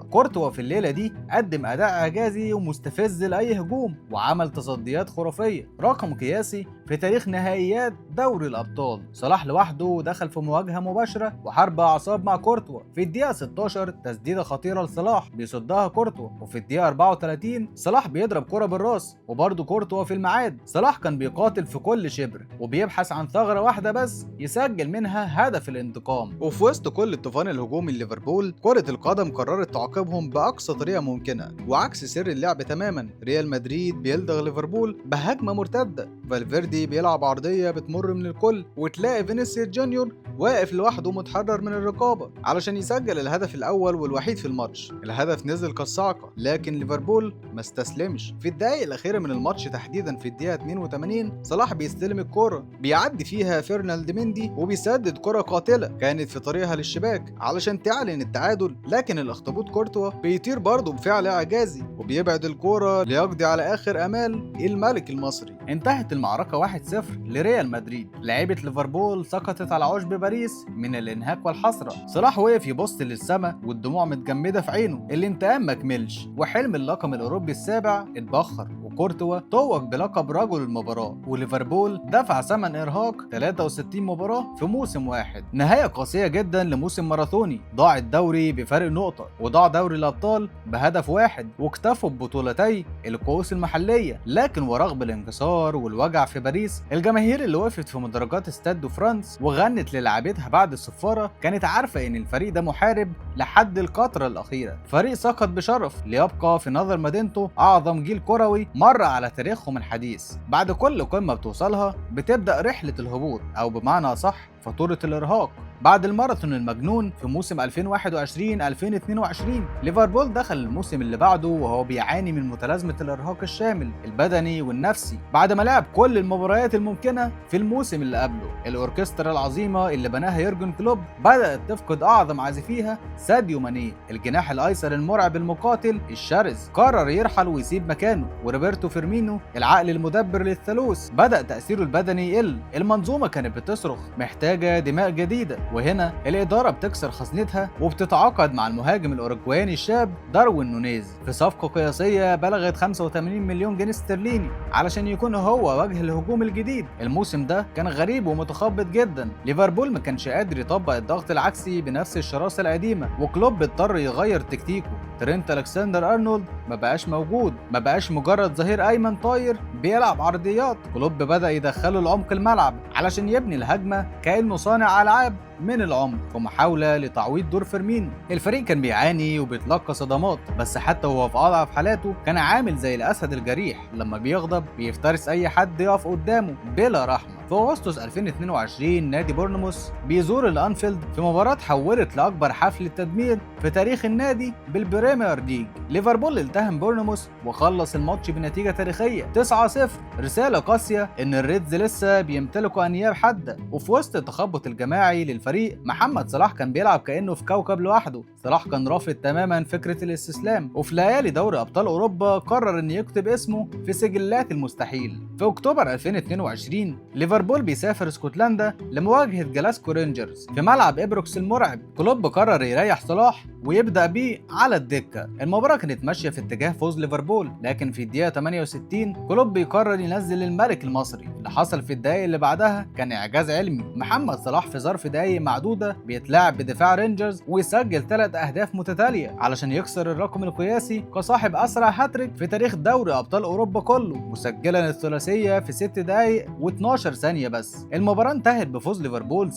كورتوا في الليلة دي قدم أداء إعجازي ومستفز لأي هجوم وعمل تصديات خرافية، رقم قياسي في تاريخ نهائيات دوري الأبطال. صلاح لوحده دخل في مواجهة مباشرة وحرب أعصاب مع كورتوا. في الدقيقة 16 تسديدة خطيرة لصلاح بيصدها كورتوا، وفي الدقيقة 34 صلاح بيضرب كرة بالراس وبرضه كورتوا في الميعاد. صلاح كان بيقاتل في كل شبر وبيبحث عن ثغرة واحدة بس يسجل منها هدف الانتقام. وفي وسط كل الطوفان الهجومي ليفربول كرة القدم قررت تعاقبهم بأقصى طريقة ممكنة، وعكس سر اللعب تماما ريال مدريد بيلدغ ليفربول بهجمة مرتدة. فالفيردي بيلعب عرضية بتمر من الكل وتلاقي فينيسيوس جونيور واقف لوحده متحرر من الرقابة علشان يسجل الهدف الأول والوحيد في الماتش. الهدف نزل كالصاعقة، لكن ليفربول ما استسلمش. في الدقايق الأخيرة من الماتش تحديدا في الدقيقة 82 صلاح بيستلم الكرة، بيعدي فيها فيرنالد مندي وبيسدد كرة قاتلة كانت في طريقها للشباك علشان تعلن التعادل، لكن الأخطبوط كورتوا بيطير برضه بفعل إعجازي وبيبعد الكرة ليقضي على آخر آمال الملك المصري. انتهت المعركة 1-0 لريال مدريد. لعيبة ليفربول سقطت على عشب باريس من الانهاك والحسرة. صلاح وقف يبص للسما والدموع متجمدة في عينه. الانتقام مكملش وحلم اللقب الأوروبي السابع اتبخر، وكورتوا توج بلقب رجل المباراة، وليفربول دفع ثمن إرهاق 63 مباراة في موسم واحد. نهاية قاسية جدا لموسم ماراثوني، ضاع الدوري بفرق نقطة، وضاع دوري الأبطال بهدف واحد، واكتفوا ببطولتي الكؤوس المحلية. لكن ورغم الانكسار والوجع في باريس، الجماهير اللي وقفت في مدرجات استاد دو فرانس وغنت للاعبتها بعد الصفارة كانت عارفة ان الفريق ده محارب لحد القطرة الأخيرة. فريق سقط بشرف ليبقى في نظر مدينته أعظم جيل كروي مر على تاريخهم الحديث. بعد كل قمة بتوصلها بتبدأ رحلة الهبوط، أو بمعنى أصح فاتورة الإرهاق. بعد الماراثون المجنون في موسم 2021-2022 ليفربول دخل الموسم اللي بعده وهو بيعاني من متلازمة الإرهاق الشامل البدني والنفسي بعد ما لعب كل المباريات الممكنة في الموسم اللي قبله. الأوركسترا العظيمة اللي بناها يورجن كلوب بدأت تفقد أعظم عازفيها. ساديو ماني الجناح الأيسر المرعب المقاتل الشرس قرر يرحل ويسيب مكانه، وروبرتو فيرمينو العقل المدبر للثالوث بدأ تأثيره البدني يقل. المنظومة كانت بتصرخ محتاجة دماء جديدة، وهنا الإدارة بتكسر خزنتها وبتتعاقد مع المهاجم الأوروجواني الشاب داروين نونيز في صفقة قياسية بلغت 85 مليون جنيه استرليني علشان يكون هو وجه الهجوم الجديد. الموسم ده كان غريب ومتخبط جدا. ليفربول ما كانش قادر يطبق الضغط العكسي بنفس الشراسة القديمة، وكلوب اضطر يغير تكتيكه. ترينت ألكسندر أرنولد ما بقاش موجود، ما بقاش مجرد ظهير أيمن طاير بيلعب عرضيات. كلوب بدأ يدخله لعمق الملعب علشان يبني الهجمة كأنه صانع ألعاب من العمق في محاولة لتعويض دور فيرمينو. الفريق كان بيعاني وبيتلقى صدمات، بس حتى وهو في أضعف حالاته كان عامل زي الأسد الجريح، لما بيغضب بيفترس أي حد يقف قدامه بلا رحمة. في أغسطس 2022 نادي بورنموث بيزور الأنفيلد في مباراة حولت لأكبر حفل تدمير في تاريخ النادي بالبريمير ليج. ليفربول التهم بورنموث وخلص الماتش بنتيجة تاريخية 9-0، رسالة قاسية إن الريدز لسه بيمتلكوا أنياب حادة. وفي وسط التخبط الجماعي للفريق، محمد صلاح كان بيلعب كأنه في كوكب لوحده. صلاح كان رافض تماما فكرة الاستسلام، وفي ليالي دوري أبطال أوروبا قرر إن يكتب اسمه في سجلات المستحيل. في أكتوبر 2022 ليفربول بيسافر اسكتلندا لمواجهة جلاسكو رينجرز في ملعب إبروكس المرعب. كلوب قرر يريح صلاح ويبدأ بيه على الدكة. المباراة كانت ماشية في اتجاه فوز ليفربول، لكن في الدقيقة 68 كلوب بيقرر ينزل الملك المصري. اللي حصل في الدقايق اللي بعدها كان إعجاز علمي. محمد صلاح في ظرف دقايق معدودة بيتلاعب بدفاع رينجرز ويسجل 3 أهداف متتالية علشان يكسر الرقم القياسي كصاحب أسرع هاتريك في تاريخ دوري أبطال أوروبا كله، مسجلا الثلاثية في 6 دقايق و12 ثانية بس. المباراة انتهت بفوز ليفربول 7-1،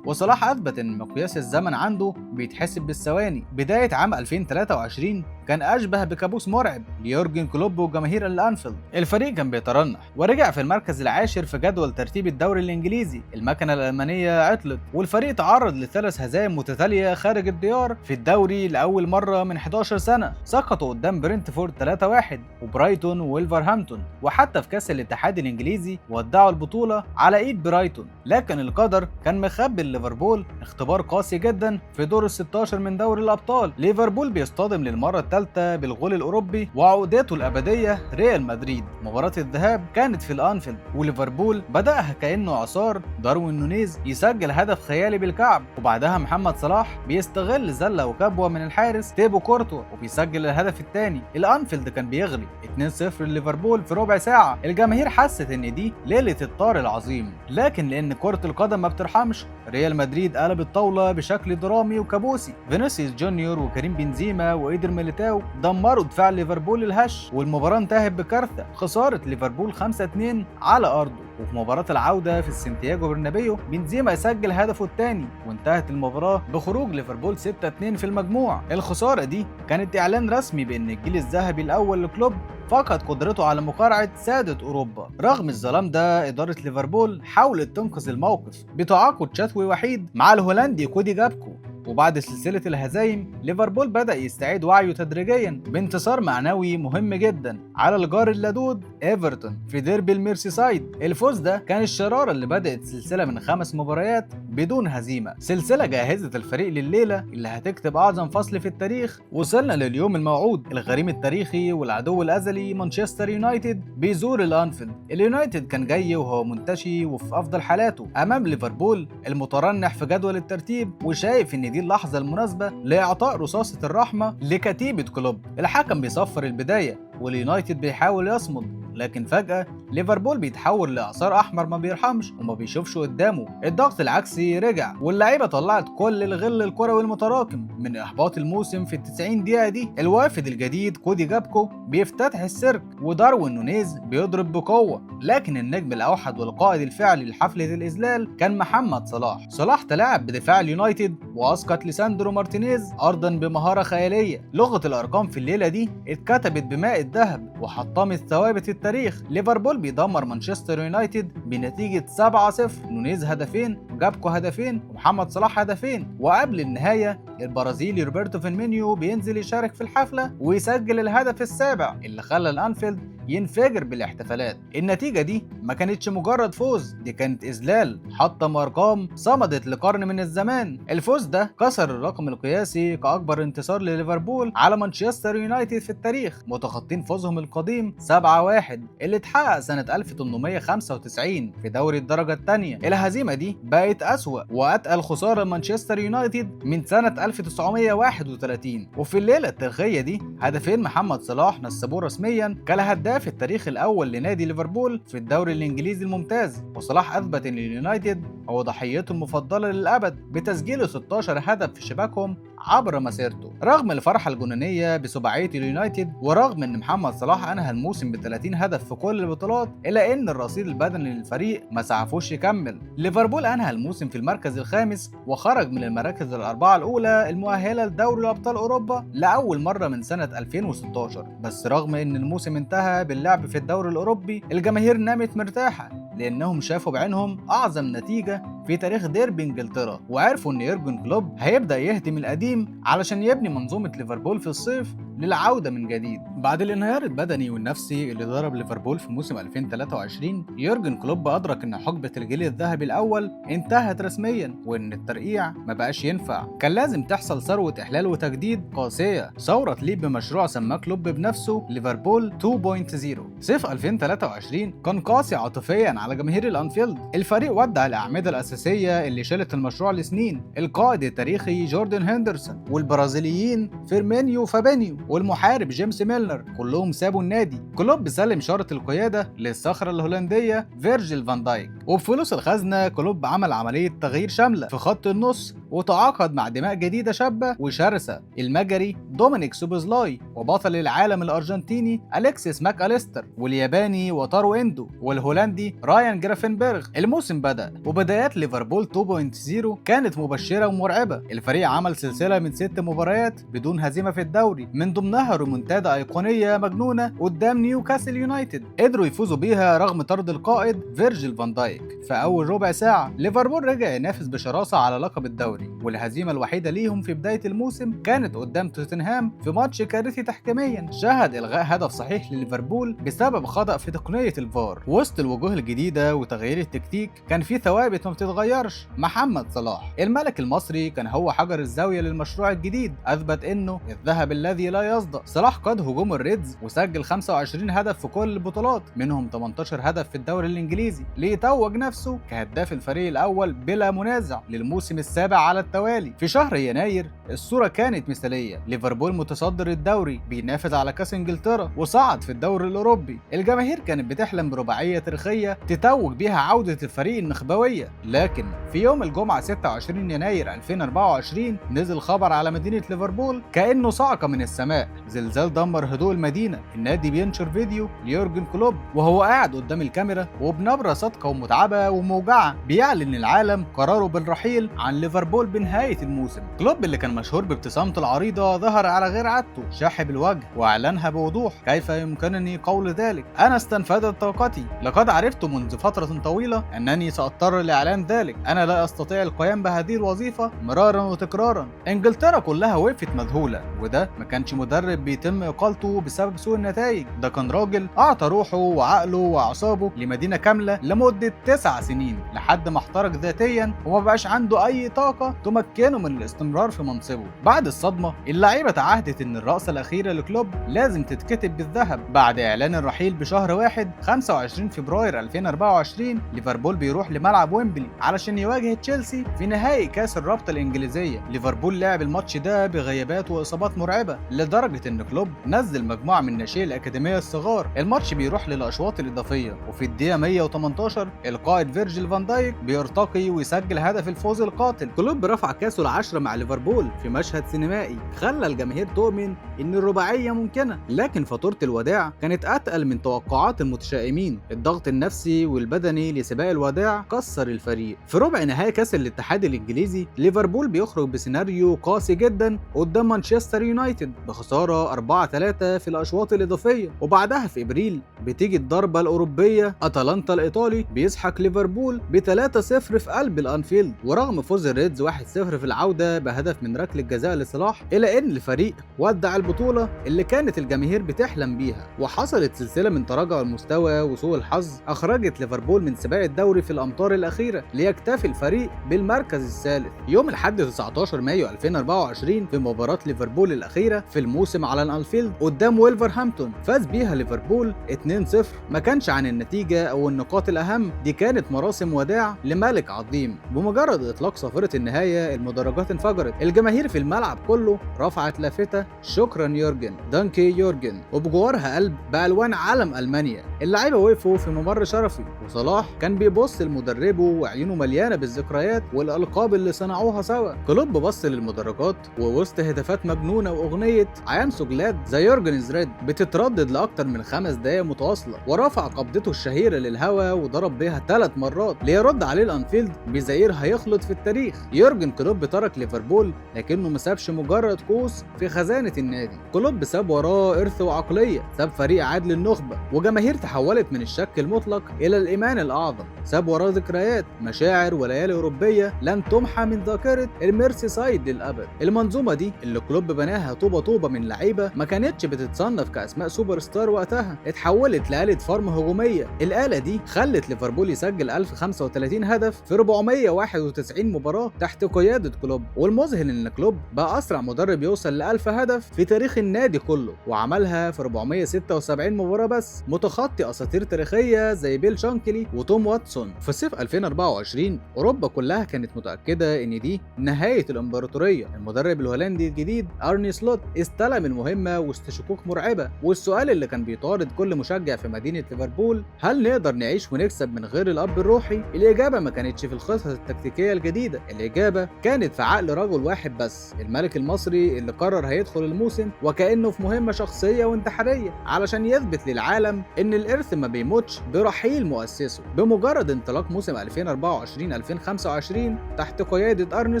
وصلاح أثبت إن مقياس الزمن عنده بيتحسب بالثواني. بداية عام 2023 كان أشبه بكابوس مرعب ليورجن كلوب وجماهير الأنفيلد. الفريق كان بيترنح ورجع في المركز العاشر في جدول ترتيب الدوري الإنجليزي. المكنة الألمانية عطلت، والفريق تعرض ل3 هزائم متتالية خارج الديار في الدوري لأول مرة من 11 سنة. سقطوا قدام برنتفورد 3-1 وبرايتون وولفرهامبتون، وحتى في كأس الاتحاد الإنجليزي ودعوا البطولة على إيد برايتون. لكن القدر كان مخبي ليفربول اختبار قاسي جدا في دور ال16 من دوري الأبطال. ليفربول بيصطدم للمرة الثالثة بالغول الأوروبي وعودته الأبدية ريال مدريد. مباراة الذهاب كانت في الأنفيلد، وليفربول بدأها كأنه عصار. داروين نونيز يسجل هدف خيالي بالكعب، وبعدها محمد صلاح بيستغل زلة وكبوة من الحارس تيبو كورتوا وبيسجل الهدف الثاني. الأنفيلد كان بيغلي 2-0 لليفربول في ربع ساعة. الجماهير حست إن دي ليلة الطار العظيم، لكن لأن كرة القدم ما بترحمش، ريال مدريد قلب الطاولة بشكل درامي وكابوسي. فينيسيوس جونيور وكريم بنزيما وإيدر ميليتاو دمروا دفاع ليفربول الهش، والمباراة انتهت بكارثة، خسارة ليفربول 5-2 على أرضه. وفي مباراة العودة في السانتياغو برنابيو بنزيما يسجل هدفه الثاني، وانتهت المباراة بخروج ليفربول 6-2 في المجموع. الخسارة دي كانت إعلان رسمي بأن الجيل الذهبي الأول للكلوب فقد قدرته على مقارعة سادة أوروبا. رغم الظلام ده إدارة ليفربول حاولت تنقذ الموقف بتعاقد شتوي وحيد مع الهولندي كودي جابكو، وبعد سلسلة الهزايم ليفربول بدأ يستعيد وعيه تدريجيا بانتصار معنوي مهم جدا على الجار اللدود ايفرتون في ديربي الميرسيسايد. الفوز ده كان الشرارة اللي بدأت سلسلة من 5 مباريات بدون هزيمة، سلسلة جهزت الفريق لليلة اللي هتكتب أعظم فصل في التاريخ. وصلنا لليوم الموعود، الغريم التاريخي والعدو الأزلي مانشستر يونايتد بيزور الأنفيلد. اليونايتد كان جاي وهو منتشي وفي أفضل حالاته أمام ليفربول المترنح في جدول الترتيب، وشايف إن دي اللحظة المناسبة لإعطاء رصاصة الرحمة لكتيبة كلوب. الحكم بيصفر البداية واليونايتد بيحاول يصمد، لكن فجأة ليفربول بيتحول لإعصار أحمر ما بيرحمش وما بيشوفش قدامه. الضغط العكسي رجع واللعيبة طلعت كل الغل الكروي المتراكم من إحباط الموسم في ال90 دقيقة دي. الوافد الجديد كودي جابكو بيفتتح السيرك وداروين نونيز بيضرب بقوة، لكن النجم الأوحد والقائد الفعلي لحفلة الإذلال كان محمد صلاح. صلاح تلاعب بدفاع اليونايتد وأسقط ليساندرو مارتينيز أرضا بمهارة خيالية. لغة الأرقام في الليلة دي اتكتبت بماء الذهب وحطمت ثوابت التاريخ. ليفربول بيدمر مانشستر يونايتد بنتيجة 7-0، نونيز هدفين وجابكو هدفين ومحمد صلاح هدفين. وقبل النهاية البرازيلي روبرتو فيرمينيو بينزل يشارك في الحفلة ويسجل الهدف السابع اللي خلى الأنفيلد ينفجر بالاحتفالات. النتيجة دي ما كانتش مجرد فوز، دي كانت إذلال حطم أرقام صمدت لقرن من الزمان. الفوز ده كسر الرقم القياسي كأكبر انتصار لليفربول على مانشستر يونايتد في التاريخ، متخطين فوزهم القديم 7-1 اللي اتحقق سنة 1895 في دوري الدرجة الثانية. الهزيمة دي بقت أسوأ وأتقل خسارة مانشستر يونايتد من سنة 1931. وفي الليلة التاريخية دي هدفين محمد صلاح نسبوه رسميا كالهداف في التاريخ الأول لنادي ليفربول في الدوري الإنجليزي الممتاز. وصلاح أثبت إن اليونايتد هو ضحيته المفضلة للأبد بتسجيله 16 هدف في شباكهم عبر مسيرته. رغم الفرحة الجنونية بسباعية اليونايتد ورغم إن محمد صلاح أنهى الموسم ب30 هدف في كل البطولات، إلا إن الرصيد البدني للفريق ما سعفوش يكمل. ليفربول أنهى الموسم في المركز الخامس وخرج من المراكز الأربعة الأولى المؤهلة لدوري أبطال أوروبا لأول مرة من سنة 2016. بس رغم إن الموسم انتهى باللعب في الدوري الأوروبي، الجماهير نامت مرتاحة لأنهم شافوا بعينهم أعظم نتيجة في تاريخ ديربي إنجلترا، وعرفوا إن يورجن كلوب هيبدأ يهدم القديم علشان يبني منظومة ليفربول في الصيف للعودة من جديد. بعد الانهيار البدني والنفسي اللي ضرب ليفربول في موسم 2023، يورجن كلوب أدرك إن حقبة الجيل الذهبي الأول انتهت رسميا وإن الترقيع ما بقاش ينفع. كان لازم تحصل ثروة إحلال وتجديد قاسية. ثورة تليق بمشروع سماه كلوب بنفسه ليفربول 2.0. صيف 2023 كان قاسي عاطفيا على جماهير الأنفيلد. الفريق ودع الأعمدة الأساسية اللي شالت المشروع لسنين، القائد التاريخي جوردن هندرسون والبرازيليين فيرمينيو فابينيو والمحارب جيمس ميلنر، كلهم سابوا النادي. كلوب سلم شارة القيادة للصخرة الهولندية فيرجيل فان دايك، وبفلوس الخزنة كلوب عمل عملية تغيير شاملة في خط النص وتعاقد مع دماء جديدة شابة وشرسة، المجري دومينيك سوبوزلاي وبطل العالم الأرجنتيني أليكسيس ماك أليستر والياباني وتارو إندو والهولندي رايان جرافنبرغ. الموسم بدأ وبدايات ليفربول 2.0 كانت مبشرة ومرعبة. الفريق عمل سلسلة من 6 مباريات بدون هزيمة في الدوري، من ضمنها رومونتادا أيقونية مجنونة قدام نيوكاسل يونايتد قدروا يفوزوا بيها رغم طرد القائد فيرجيل فان دايك في أول ربع ساعة. ليفربول رجع ينافس بشراسة على لقب الدوري، والهزيمة الوحيدة ليهم في بداية الموسم كانت قدام توتنهام في ماتش كارثي تحكيميا شهد إلغاء هدف صحيح لليفربول بسبب خطأ في تقنية الفار. وسط الوجوه الجديدة وتغيير التكتيك كان في ثوابت ما بتتغيرش. محمد صلاح الملك المصري كان هو حجر الزاوية للمشروع الجديد، أثبت إنه الذهب الذي لا يصدأ. صلاح قاد هجوم الريدز وسجل 25 هدف في كل البطولات، منهم 18 هدف في الدوري الإنجليزي، ليتوج نفسه كهداف الفريق الأول بلا منازع للموسم السابع على التوالي. في شهر يناير الصورة كانت مثالية، ليفربول متصدر الدوري بينافس على كأس انجلترا وصعد في الدوري الأوروبي. الجماهير كانت بتحلم برباعية تاريخية تتوج بيها عودة الفريق النخبوية، لكن في يوم الجمعة 26 يناير 2024 نزل خبر على مدينة ليفربول كأنه صعقة من السماء. زلزال دمر هدوء المدينة. النادي بينشر فيديو ليورجن كلوب وهو قاعد قدام الكاميرا وبنبرة صادقة ومتعبة وموجعة بيعلن العالم قراره بالرحيل عن ليفربول بنهاية الموسم. كلوب اللي كان مشهور بابتسامته العريضة ظهر على غير عادته، شاحب الوجه واعلنها بوضوح: كيف يمكنني قول ذلك؟ انا استنفدت طاقتي، لقد عرفت منذ فترة طويلة انني ساضطر لاعلان ذلك. انا لا استطيع القيام بهذه الوظيفة مرارا وتكرارا. انجلترا كلها وقفت مذهولة، وده ما كانش مدرب بيتم اقالته بسبب سوء النتائج، ده كان راجل اعطى روحه وعقله واعصابه لمدينة كاملة لمدة 9 سنين لحد ما احترق ذاتيا وما بقاش عنده اي طاقة تمكنه من الاستمرار في منصبه. بعد الصدمة اللعيبة تعهدت ان الرأسة الأخيرة لكلوب لازم تتكتب بالذهب. بعد اعلان الرحيل بشهر واحد 25 فبراير 2024 ليفربول بيروح لملعب ويمبلي علشان يواجه تشيلسي في نهائي كاس الرابطة الإنجليزية. ليفربول لعب الماتش ده بغيابات وإصابات مرعبة لدرجة ان كلوب نزل مجموعة من ناشئي الأكاديمية الصغار. الماتش بيروح للأشواط الإضافية، وفي الدقيقة 118 القائد فيرجيل فان دايك بيرتقي ويسجل هدف الفوز القاتل. كلوب رفع كاسه العشرة مع ليفربول في مشهد سينمائي خلى الجماهير تؤمن ان الرباعية ممكنة، لكن فاتورة الوداع كانت اتقل من توقعات المتشائمين. الضغط النفسي والبدني لسباق الوداع كسر الفريق. في ربع نهائي كاس الاتحاد الانجليزي ليفربول بيخرج بسيناريو قاسي جدا قدام مانشستر يونايتد بخسارة 4-3 في الاشواط الاضافية، وبعدها في ابريل بتيجي الضربة الاوروبية. اتلانتا الايطالي بيسحق ليفربول ب3-0 في قلب الانفيلد، ورغم فوز الريدز 1-0 في العودة بهدف من ركلة جزاء لصلاح، إلا إن الفريق ودع البطولة اللي كانت الجماهير بتحلم بيها. وحصلت سلسلة من تراجع المستوى وسوء الحظ أخرجت ليفربول من سباق الدوري في الأمتار الأخيرة ليكتفي الفريق بالمركز الثالث. يوم الأحد 19 مايو 2024 في مباراة ليفربول الأخيرة في الموسم على الأنفيلد قدام ويلفرهامبتون فاز بيها ليفربول 2-0. ما كانش عن النتيجة أو النقاط الأهم، دي كانت مراسم وداع لملك عظيم. بمجرد إطلاق صافرة النهاية المدرجات انفجرت، الجماهير في الملعب كله رفعت لافتة شكرا يورجن، دانكي يورجن، وبجوارها قلب بألوان علم ألمانيا. اللعيبة وقفوا في ممر شرفي، وصلاح كان بيبص لمدربه وعيونه مليانة بالذكريات والألقاب اللي صنعوها سوا. كلوب بص للمدرجات ووسط هتافات مجنونة وأغنية I am so glad the Jurgen is red بتتردد لأكتر من 5 دقايق متواصلة، ورفع قبضته الشهيرة للهوا وضرب بيها 3 مرات ليرد عليه الأنفيلد بزعير هيخلد في التاريخ. يورجن كلوب ترك ليفربول لكنه ما سابش مجرد كوس في خزانة النادي. كلوب ساب وراه إرث وعقلية، ساب فريق عدل النخبة وجماهير تحولت من الشك المطلق إلى الإيمان الأعظم، ساب وراه ذكريات، مشاعر وليالي أوروبية لن تمحى من ذاكرة الميرسي سايد للأبد. المنظومة دي اللي كلوب بناها طوبة طوبة من لعيبة ما كانتش بتتصنف كأسماء سوبر ستار وقتها، اتحولت لآلة فرم هجومية. الآلة دي خلت ليفربول يسجل 1035 هدف في 491 مباراة تحت قيادة كلوب، والمذهل ان كلوب بقى اسرع مدرب يوصل ل 1000 هدف في تاريخ النادي كله، وعملها في 476 مباراة بس، متخطي اساطير تاريخية زي بيل شانكلي وتوم واتسون. في صيف 2024 اوروبا كلها كانت متأكدة ان دي نهاية الامبراطورية. المدرب الهولندي الجديد ارني سلوت استلم المهمة وسط شكوك مرعبة، والسؤال اللي كان بيطارد كل مشجع في مدينة ليفربول: هل نقدر نعيش ونكسب من غير الاب الروحي؟ الإجابة ما كانتش في الخطط التكتيكية الجديدة، الإجابة كانت في عقل رجل واحد بس، الملك المصري اللي قرر هيدخل الموسم وكأنه في مهمة شخصية وانتحارية علشان يثبت للعالم إن الإرث ما بيموتش برحيل مؤسسه. بمجرد انطلاق موسم 2024-2025 تحت قيادة أرني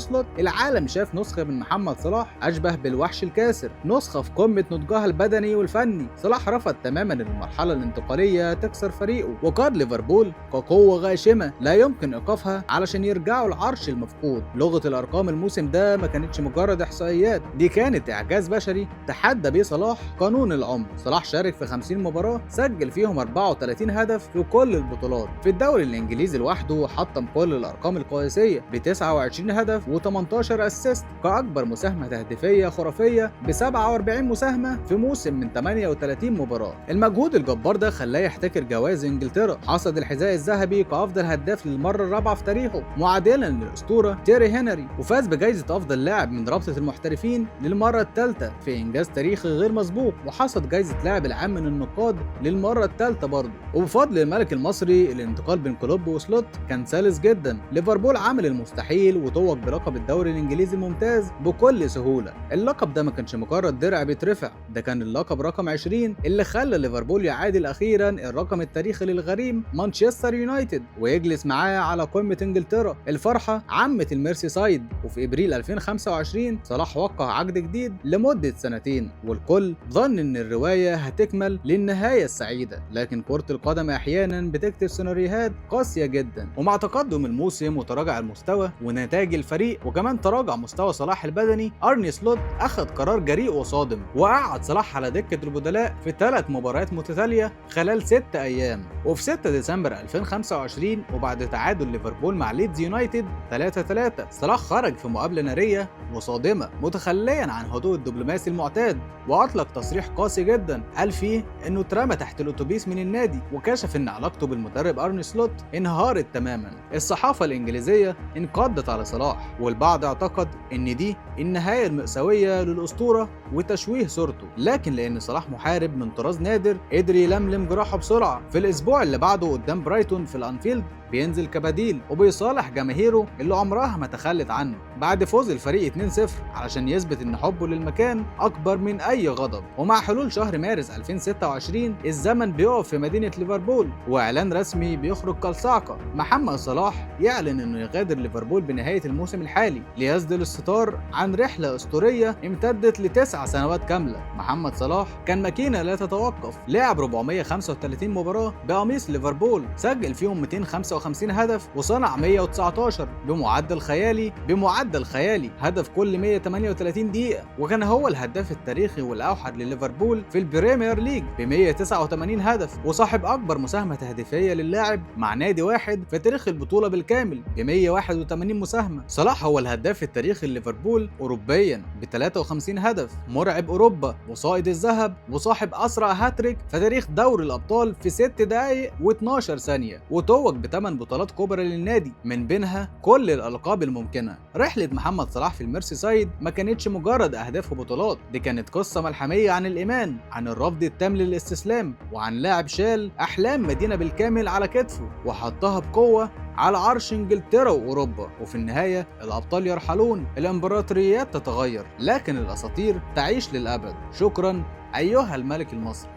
سلوت، العالم شاف نسخة من محمد صلاح أشبه بالوحش الكاسر، نسخة في قمة نضجها البدني والفني. صلاح رفض تماما المرحلة الانتقالية تكسر فريقه، وقاد ليفربول كقوة غاشمة لا يمكن إيقافها علشان يرجعوا العرش المفقود. لغة الأرقام الموسم ده ما كانتش مجرد إحصائيات، دي كانت إعجاز بشري تحدى بيه صلاح قانون العمر. صلاح شارك في 50 مباراة سجل فيهم 34 هدف في كل البطولات. في الدوري الإنجليزي لوحده حطم كل الأرقام القياسية ب 29 هدف و18 أسيست كأكبر مساهمة تهديفية خرافية ب 47 مساهمة في موسم من 38 مباراة. المجهود الجبار ده خلاه يحتكر جوائز إنجلترا، حصد الحذاء الذهبي كأفضل هداف للمرة الرابعة في تاريخه، معادلا للأسطورة تيري تيري هنري، وفاز بجائزة أفضل لاعب من رابطة المحترفين للمرة الثالثة في إنجاز تاريخي غير مسبوق، وحصد جائزة لاعب العام من النقاد للمرة الثالثة برضه. وبفضل الملك المصري الانتقال بين كلوب وسلوت كان سلس جدا. ليفربول عمل المستحيل وتوج بلقب الدوري الإنجليزي الممتاز بكل سهولة. اللقب ده ما كانش مجرد درع بيترفع، ده كان اللقب رقم 20 اللي خلى ليفربول يعادل أخيرا الرقم التاريخي للغريم مانشستر يونايتد ويجلس معاه على قمة إنجلترا. الفرحة عمت الميرسي سايد، وفي إبريل 2025 صلاح وقع عقد جديد لمدة سنتين، والكل ظن إن الرواية هتكمل للنهاية السعيدة. لكن كرة القدم أحيانا بتكتب سيناريوهات قاسية جدا، ومع تقدم الموسم وتراجع المستوى ونتائج الفريق وكمان تراجع مستوى صلاح البدني، أرني سلوت أخذ قرار جريء وصادم وقعد صلاح على دكة البدلاء في 3 مباريات متتالية خلال 6 أيام. وفي 6 ديسمبر 2025 وبعد تعادل ليفربول مع ليدز يونايتد 3-3 صلاح خرج في مقابلة نارية وصادمة متخليا عن هدوء الدبلوماسي المعتاد، وأطلق تصريح قاسي جدا قال فيه إنه اترمى تحت الأتوبيس من النادي، وكشف إن علاقته بالمدرب أرني سلوت انهارت تماما. الصحافة الإنجليزية انقضت على صلاح، والبعض اعتقد إن دي النهاية المأساوية للأسطورة وتشويه صورته، لكن لأن صلاح محارب من طراز نادر قدر يلملم جراحه بسرعة. في الأسبوع اللي بعده قدام برايتون في الأنفيلد بينزل كبديل وبيصالح جماهيره اللي عمرها ما تخلت عنه بعد فوز الفريق 2-0 علشان يثبت ان حبه للمكان اكبر من اي غضب. ومع حلول شهر مارس 2026 الزمن بيقف في مدينة ليفربول واعلان رسمي بيخرج كالصاعقة. محمد صلاح يعلن انه يغادر ليفربول بنهاية الموسم الحالي ليسدل الستار عن رحلة اسطورية امتدت ل9 سنوات كاملة. محمد صلاح كان ماكينة لا تتوقف، لعب 435 مباراة بقميص ليفربول، سجل فيهم 255 هدف وصنع 119 بمعدل خيالي هدف كل 138 دقيقة، وكان هو الهداف التاريخي والأوحد لليفربول في البريمير ليج ب 189 هدف، وصاحب أكبر مساهمة تهديفية للاعب مع نادي واحد في تاريخ البطولة بالكامل ب 181 مساهمة. صلاح هو الهداف التاريخي لليفربول أوروبيا ب 53 هدف، مرعب أوروبا وصائد الذهب وصاحب أسرع هاتريك في تاريخ دوري الأبطال في 6 دقايق و12 ثانية، وتوج ب8 بطولات كبرى للنادي من بينها كل الألقاب الممكنة. رحلة محمد صلاح في الميرسي سايد ما كانتش مجرد أهداف وبطولات، دي كانت قصة ملحمية عن الإيمان، عن الرفض التام للاستسلام، وعن لاعب شال أحلام مدينة بالكامل على كتفه وحطها بقوة على عرش انجلترا واوروبا. وفي النهاية الابطال يرحلون، الامبراطوريات تتغير، لكن الاساطير تعيش للابد. شكرا ايها الملك المصري.